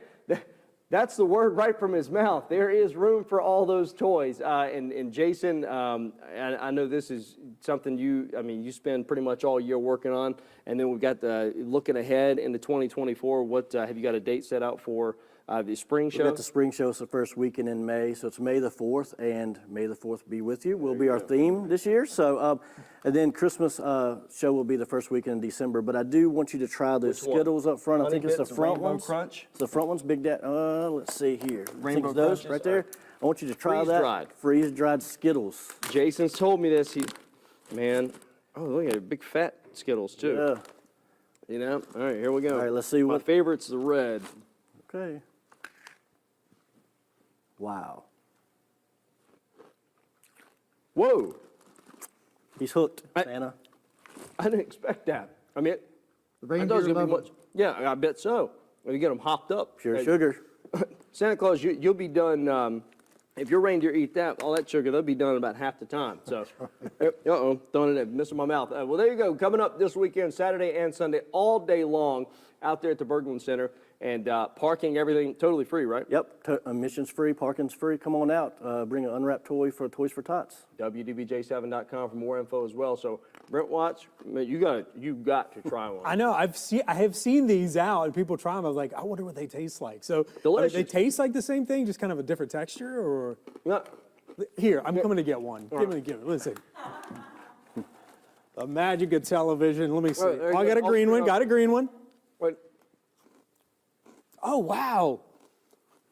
That's the word right from his mouth. There is room for all those toys. And Jason, I know this is something you spend pretty much all year working on. And then we've got looking ahead into 2024. What have you got a date set out for the spring show? We've got the spring show. It's the first weekend in May, so it's May the 4th, and May the 4th be with you will be our theme this year. So, and then Christmas show will be the first weekend in December. But I do want you to try the Skittles up front. I think it's the front ones. Crunch. It's the front ones, Big Dad. Let's see here. I think Rainbow it's those Crunches? right there. I want you to try that. Freeze-dried. Freeze-dried Skittles. Jason's told me this. Oh, look at it, big fat Skittles too. Yeah. All right, here we go. All right, let's see My what. favorite's the red. Okay. Wow. Whoa, He's hooked, I- Santa. I didn't expect that. I mean, The I thought it was reindeer gonna be love much. Yeah, I bet so. When you get them hopped up. Pure sugar. Santa Claus, you'll be done. If your reindeer eat that, all that sugar, they'll be done in about half the time. So, throwing it, missing my mouth. Well, there you go. Coming up this weekend, Saturday and Sunday, all day long, out there at the Berglund Center, and parking, everything totally free, right? Yep, admission's free, parking's free. Come on out. Bring an unwrapped toy for Toys for Tots. WDBJ7.com for more info as well. So, Brent Watts, man, you got to try one. I know. I have seen these out, and people try them. I was like, I wonder what they taste like. So, Delicious. they taste like the same thing, just kind of a different texture, or Yeah. here, I'm coming to get one. Give it. Let's see. The magic of television. Let me see. Right, there you Oh, I go. got a green one. Got a green one. Wait, Oh wow,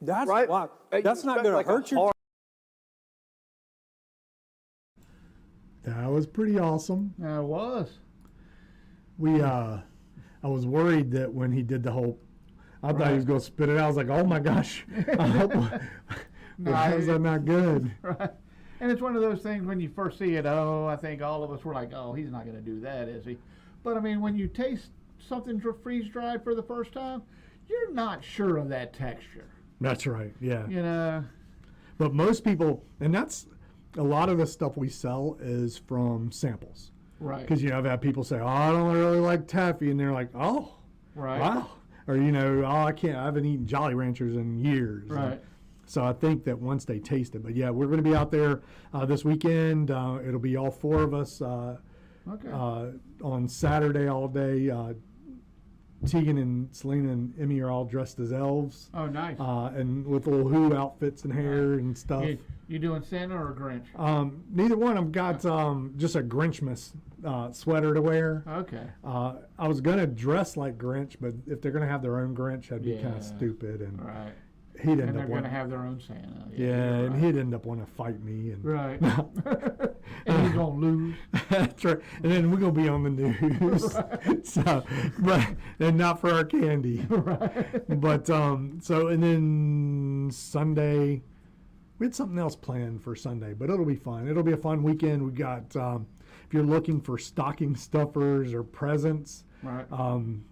that's right? wow. You That's not expect going like to a hurt your. hard- That was pretty awesome. It was. I was worried that when he did the whole, I thought he was going to spit it out. I was like, oh my gosh, I hope, how is that not good? Right. And it's one of those things when you first see it, I think all of us were like, oh, he's not going to do that, is he? But I mean, when you taste something freeze-dried for the first time, you're not sure of that texture. That's right, yeah. You know? But most people, and that's a lot of the stuff we sell is from samples. Right. Because, I've had people say, oh, I don't really like taffy. And they're like, oh, Right. wow. Or, oh, I haven't eaten Jolly Ranchers in years. Right. So I think that once they taste it, but yeah, we're going to be out there this weekend. It'll be all four of us Okay. on Saturday all day. Tegan and Selena and Emmy are all dressed as elves. Oh, nice. And with little Who outfits and hair and stuff. You doing Santa or Grinch? Neither one of them got just a Grinchmas sweater to wear. Okay. I was going to dress like Grinch, but if they're going to have their own Grinch, that'd be kind Yeah. of stupid. And Right. he'd And end they're up going to wanting, have their own Santa. yeah, you're and right. he'd end up wanting to fight me. And Right. And you're going to lose. That's right. And then we're going to be on the news. So, and not for our candy. Right. But, so, and then Sunday, we had something else planned for Sunday, but it'll be fun. It'll be a fun weekend. We got, if you're looking for stocking stuffers or presents, Right.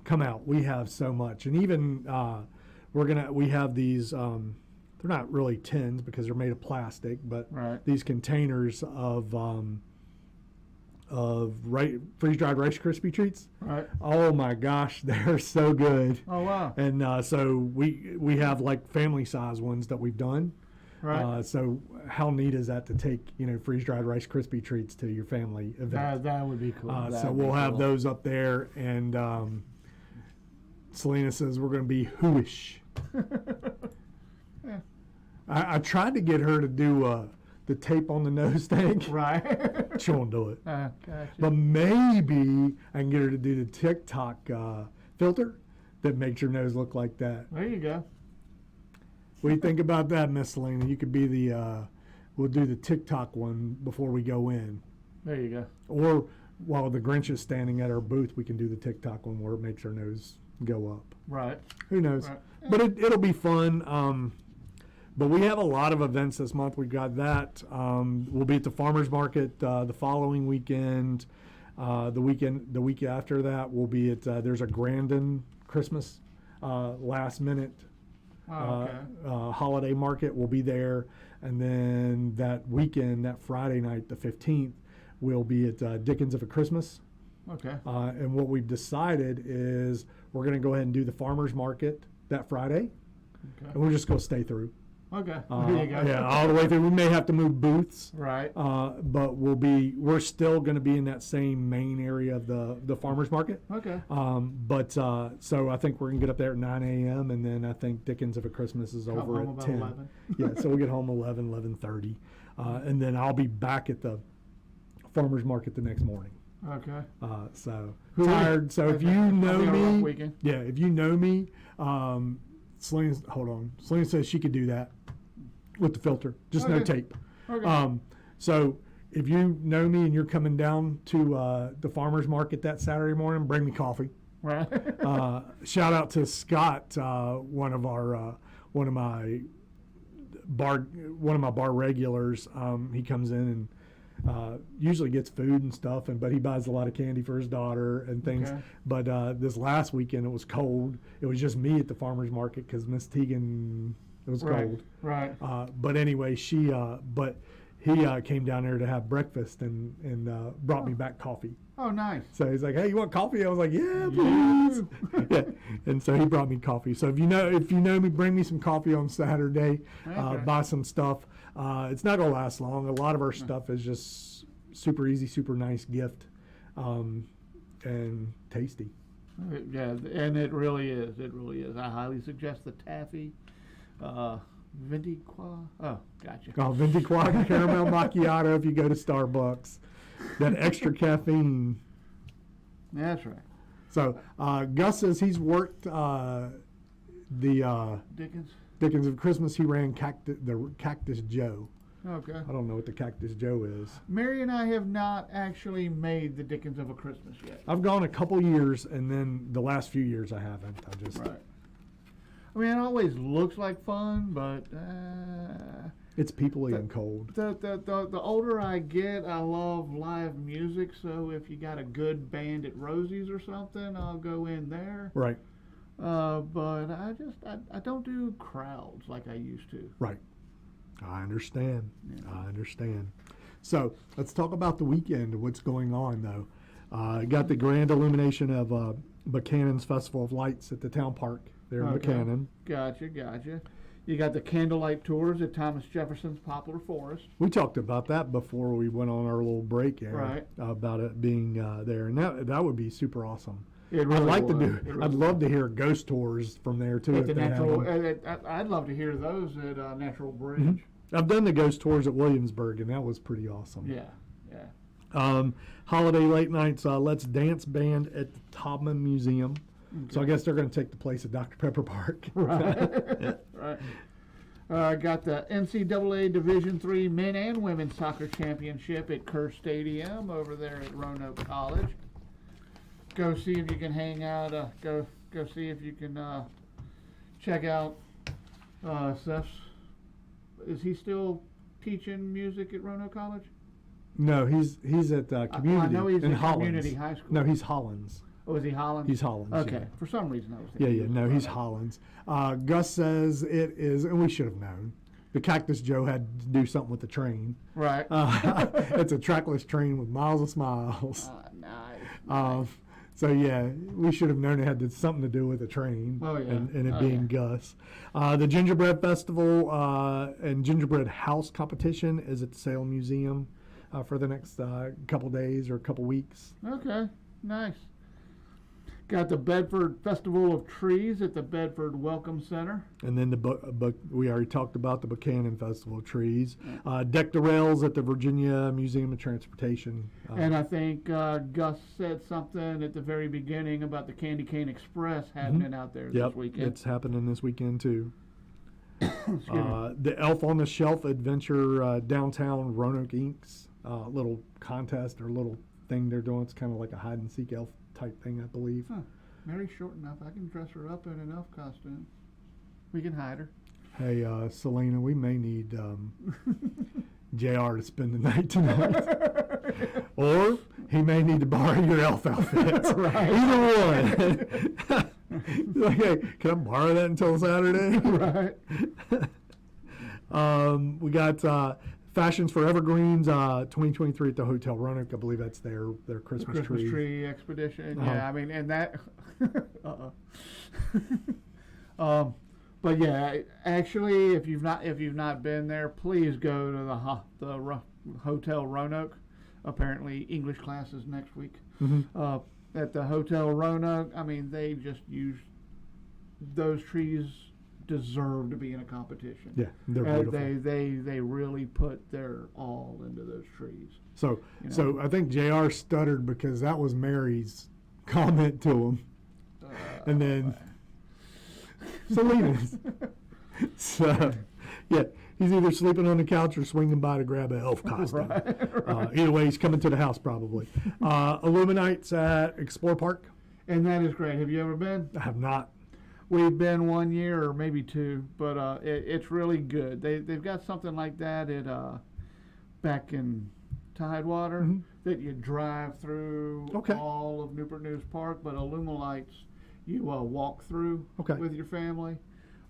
come out. We have so much. And even, we have these, they're not really tins because they're made of plastic, but Right. these containers of freeze-dried Rice Krispie treats. Right. Oh my gosh, they're so good. Oh, wow. And so we have like family size ones that we've done. Right. So how neat is that to take freeze-dried Rice Krispie treats to your family event? That would be cool. So That'd be we'll have cool. those up there, and Selena says we're going to be whoish. I tried to get her to do the tape on the nose thing. Right. She won't do it. Gotcha. But maybe I can get her to do the TikTok filter that makes your nose look like that. There you go. What do you think about that, Miss Selena? You could be the, we'll do the TikTok one before we go in. There you go. Or while the Grinch is standing at our booth, we can do the TikTok one where it makes our nose go up. Right. Who knows? Right. But it'll be fun. But we have a lot of events this month. We've got that. We'll be at the farmers market the following weekend. The week after that, we'll be at there's a Grandin Christmas last minute Oh, okay. holiday market. We'll be there, and then that weekend, that Friday night, the 15th, we'll be at Dickens of a Christmas. Okay. And what we've decided is we're going to go ahead and do the farmers market that Friday, Okay. and we're just going to stay through. Okay. There you go. Yeah, all the way through. We may have to move booths, Right. but we're still going to be in that same main area of the farmers market. Okay. So I think we're going to get up there at 9 a.m. and then I think Dickens of a Christmas is Come over home at about 10. 11. Yeah, so we'll get home 11:30, and then I'll be back at the farmers market the next morning. Okay. So Who- tired. So if you I'll know be on a rough me, weekend. yeah, if you know me, Selena, hold on. Selena says she could do that with the filter, just no Okay. tape. Okay. So if you know me and you're coming down to the farmers market that Saturday morning, bring me coffee. Right. Shout out to Scott, one of my bar regulars. He comes in and usually gets food and stuff, but he buys a lot of candy for his daughter and things. Okay. But this last weekend it was cold. It was just me at the farmers market because Miss Tegan, it was Right. cold. Right. But anyway, he came down there to have breakfast and brought me back coffee. Oh, nice. So he's like, "Hey, you want coffee?" I was like, "Yeah, please." Yeah. And so he brought me coffee. So if you know me, bring me some coffee on Saturday. Okay. Buy some stuff. It's not gonna last long. A lot of our stuff is just super easy, super nice gift, and tasty. Yeah, and it really is. It really is. I highly suggest the taffy. Vintiqua. Oh, gotcha. Venti Quad caramel macchiato if you go to Starbucks. That extra caffeine. That's right. So Gus says he's worked the Dickens. Dickens of Christmas. He ran the Cactus Joe. Okay. I don't know what the Cactus Joe is. Mary and I have not actually made the Dickens of a Christmas yet. I've gone a couple years, and then the last few years I haven't. I just Right. I mean, it always looks like fun, but it's peoply and cold. the older I get, I love live music. So if you got a good band at Rosie's or something, I'll go in there. Right, But I don't do crowds like I used to. right. I understand. I understand. So let's talk about the weekend. What's going on though? Got the grand illumination of Buchanan's Festival of Lights at the town park there in Okay. Buchanan. Gotcha. You got the candlelight tours at Thomas Jefferson's Poplar Forest. We talked about that before we went on our little break, Aaron, Right. about it being there, and that would be super awesome. It I'd really like to would. do. It really I'd love to hear ghost tours from there too. At if the they have natural, them. I'd love to hear those at Natural Bridge. Mhm. I've done the ghost tours at Williamsburg, and that was pretty awesome. Yeah. Holiday late nights. Let's Dance Band at the Taubman Museum. So I guess they're going to take the place at Dr. Pepper Park. Right. Right. Got the NCAA Division III Men and Women's Soccer Championship at Kerr Stadium over there at Roanoke College. Go see if you can hang out. Go see if you can check out Seth's. Is he still teaching music at Roanoke College? No, he's at Community I know he's in at Hollins. Community High School. No, he's Hollins. Oh, is he Hollins? He's Hollins. Okay. Yeah. For some reason, I was Yeah, thinking. yeah. he was No, he's Roanoke. Hollins. Gus says it is, and we should have known. The Cactus Joe had to do something with the train. Right. It's a trackless train with miles of smiles. Nice. So yeah, we should have known it had something to do with the train. Oh, yeah. And it Oh, being Gus. The Gingerbread Festival and Gingerbread House competition is at the Salem Museum for the next couple days or couple weeks. Okay. Nice. Got the Bedford Festival of Trees at the Bedford Welcome Center. And then we already talked about the Buchanan Festival of Trees. Deck the Rails at the Virginia Museum of Transportation. And I think Gus said something at the very beginning about the Candy Cane Express happening out there Yep, this weekend. it's happening this weekend too. Excuse me. The Elf on the Shelf Adventure downtown Roanoke Inks little contest or little thing they're doing. It's kind of like a hide and seek elf type thing, I believe. Huh. Mary's short enough. I can dress her up in an elf costume. We can hide her. Hey, Selena, we may need JR to spend the night tonight. Or he may need to borrow your elf outfit. Either one. Like, hey, can I borrow that until Saturday? Right. We got Fashions for Evergreens 2023 at the Hotel Roanoke. I believe that's their Christmas tree expedition. Uh-huh. Yeah, I mean, and that. But yeah, actually, if you've not been there, please go to the Hotel Roanoke. Apparently, English classes next week. At the Hotel Roanoke, I mean, they just use those trees. Deserve to be in a competition. Yeah, they're beautiful. They really put their all into those trees. So I think JR stuttered because that was Mary's comment to him, and then Selena's. So yeah, he's either sleeping on the couch or swinging by to grab an elf costume. Right. Either way, he's coming to the house probably. Illuminates at Explore Park. And that is great. Have you ever been? I have not. We've been 1 year or maybe two, but it's really good. They've got something like that at back in Tidewater that you drive through all of Newport News Park, but Illumilights you walk through with your family.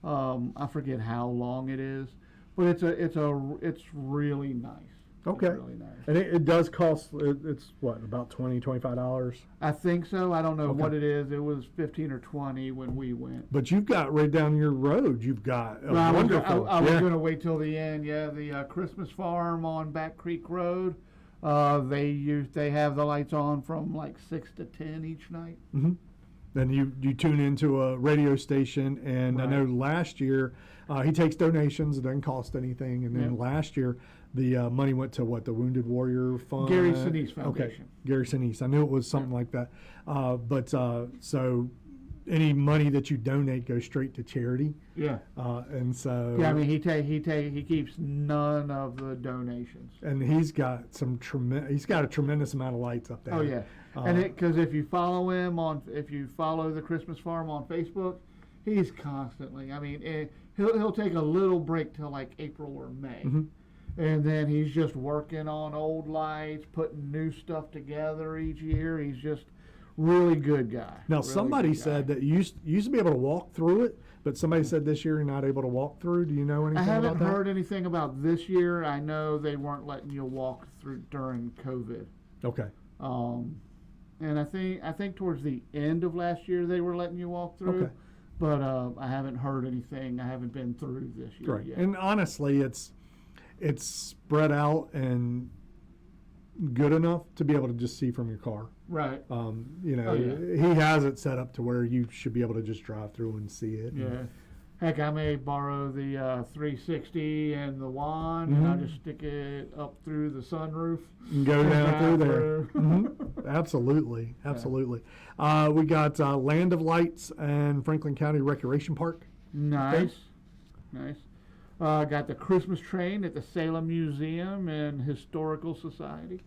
I forget how long it is, but it's really nice. Okay. It's really nice. And it does cost, it's what, about $25? I think so. I don't know what it is. It was 15 or 20 when we went. But you've got right down your road, you've got a wonderful. I was going to wait till the end. Yeah, the Christmas Farm on Back Creek Road. They have the lights on from like 6 to 10 each night. Then you tune into a radio station, and I know last year he takes donations. It doesn't cost anything. And then last year the money went to the Wounded Warrior Fund. Gary Sinise Foundation. Okay, Gary Sinise. I knew it was something like that. So any money that you donate goes straight to charity. Yeah. And so. Yeah, I mean he keeps none of the donations. And he's got a tremendous amount of lights up there. Oh yeah. And because if you follow the Christmas Farm on Facebook, he's constantly. I mean, he'll take a little break till like April or May, and then he's just working on old lights, putting new stuff together each year. He's just really good guy. Now really somebody said that you used to be able to walk through it, but somebody said this year you're not able to walk through. Do you know anything about that? I haven't heard anything about this year. I know they weren't letting you walk through during COVID. Okay. And I think towards the end of last year they were letting you walk through. Okay. But I haven't heard anything. I haven't been through this year Right. yet. And honestly, it's spread out and good enough to be able to just see from your car. Right. He has it set up to where you should be able to just drive through and see it. Yeah. Heck, I may borrow the 360 and the wand, and I'll just stick it up through the sunroof. And go down through there. Through. Absolutely. We got Land of Lights and Franklin County Recreation Park. Nice. Got the Christmas train at the Salem Museum and Historical Society.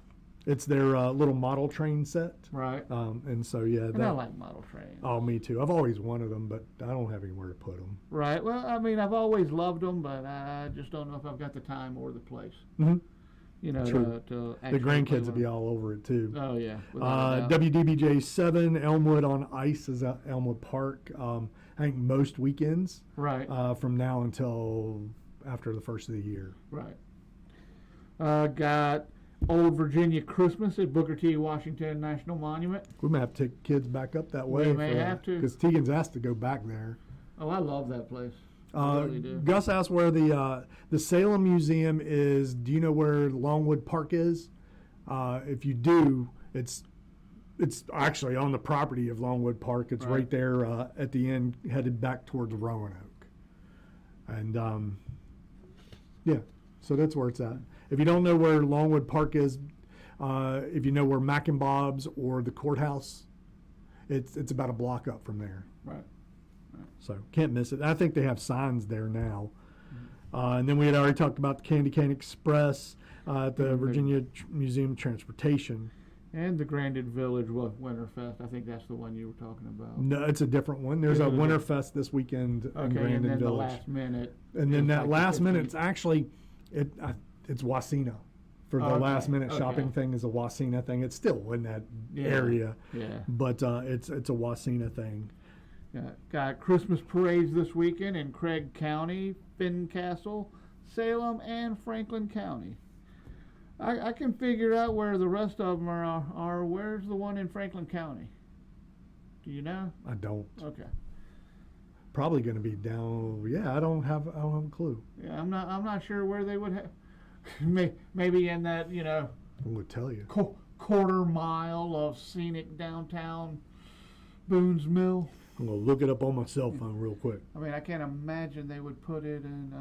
It's their little model train set. Right. And so, yeah. And I like model trains. Oh, me too. I've always wanted them, but I don't have anywhere to put them. Right. Well, I mean, I've always loved them, but I just don't know if I've got the time or the place. Mm-hmm. To The actually grandkids play will be all over it too. Oh yeah. without a doubt. WDBJ 7 Elmwood on Ice is at Elmwood Park. I think most weekends. Right. From now until after the first of the year. Right. Got Old Virginia Christmas at Booker T. Washington National Monument. We may have to take kids back up that way. We may have to. Because Tegan's asked to go back there. Oh, I love that place. I really do. Gus asked where the Salem Museum is. Do you know where Longwood Park is? If you do, it's it's actually on the property of Longwood Park. It's right there at the end, headed back towards Roanoke. And yeah, so that's where it's at. If you don't know where Longwood Park is, if you know where Mac and Bob's or the courthouse, it's about a block up from there. Right. So can't miss it. I think they have signs there now. And then we had already talked about the Candy Cane Express at the Virginia Museum of Transportation. And the Grandin Village Winterfest. I think that's the one you were talking about. No, it's a different one. There's a Winterfest this weekend in Okay, Grandin and then the Village. last minute. And then is that like the last minute, 15th. it's actually, it's Wasena. For the last minute shopping thing is a Wasena thing. It's still in that area, Yeah. but it's a Wasena thing. Got Christmas parades this weekend in Craig County, Fincastle, Salem, and Franklin County. I can figure out where the rest of them are. Where's the one in Franklin County? Do you know? I don't. Okay. Probably going to be down. Yeah, I don't have a clue. Yeah, I'm not sure where they would have. Maybe in that, you know, I'm going to tell you. quarter mile of scenic downtown Boone's Mill. I'm going to look it up on my cell phone real quick. I mean, I can't imagine they would put it in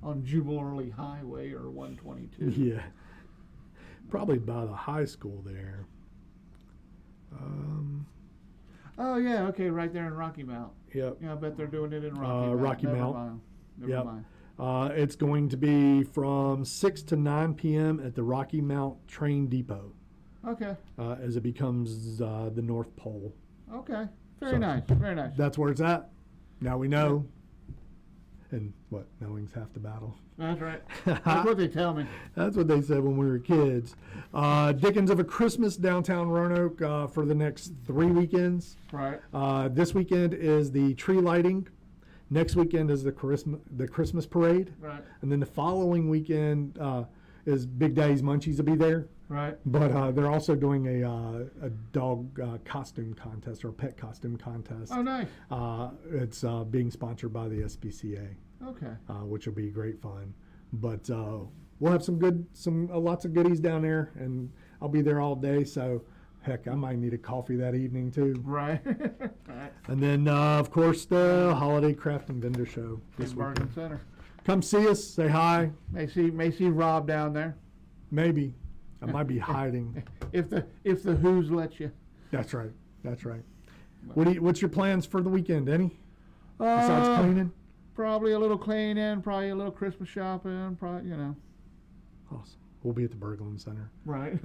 on Jubilee Highway or 122. Yeah, probably by the high school there. Oh yeah, okay, right there in Rocky Mount. Yep. Yeah, I bet they're doing it in Rocky Mount. Rocky Never Mount. mind. Never Yep. mind. It's going to be from 6 to 9 p.m. at the Rocky Mount Train Depot Okay. as it becomes the North Pole. Okay. Very So- nice. Very nice. That's where it's at. Now we know. And what? Knowing's half the battle. That's right. That's what they tell me. That's what they said when we were kids. Dickens of a Christmas downtown Roanoke for the next 3 weekends. Right. This weekend is the tree lighting. Next weekend is the Christmas parade. Right. And then the following weekend is Big Daddy's Munchies will be there. Right. But they're also doing a dog costume contest or a pet costume contest. Oh, nice. It's being sponsored by the SPCA, Okay. which will be great fun. But we'll have lots of goodies down there, and I'll be there all day. So, heck, I might need a coffee that evening too. Right. Right. And then, of course, the Holiday Craft and Vendor Show this In weekend. Bargain Center. Come see us, say hi. May see Rob down there. Maybe I might be hiding. If the Who's let you. That's right. That's right. What's your plans for the weekend, Any? Besides cleaning? Probably a little cleaning, probably a little Christmas shopping, probably, you know. Awesome. We'll be at the Berglund Center. Right.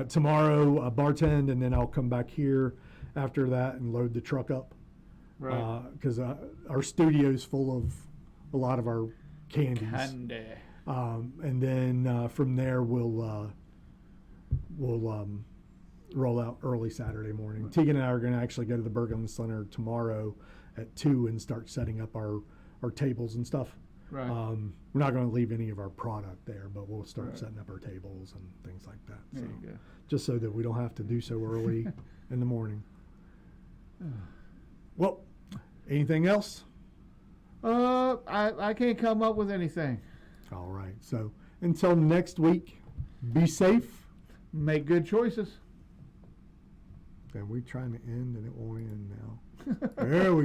Tomorrow, bartend, and then I'll come back here after that and load the truck up. Right. Because our studio's full of a lot of our candies. Candy. And then from there, we'll roll out early Saturday morning. Tegan and I are going to actually go to the Berglund Center tomorrow at 2 and start setting up our tables and stuff. Right. We're not going to leave any of our product there, but we'll start setting up our tables and things like that. There So, you go. just so that we don't have to do so early in the morning. Well, anything else? I can't come up with anything. All right. So until next week, be safe. Make good choices. And we're trying to end, and it won't end now. There we go.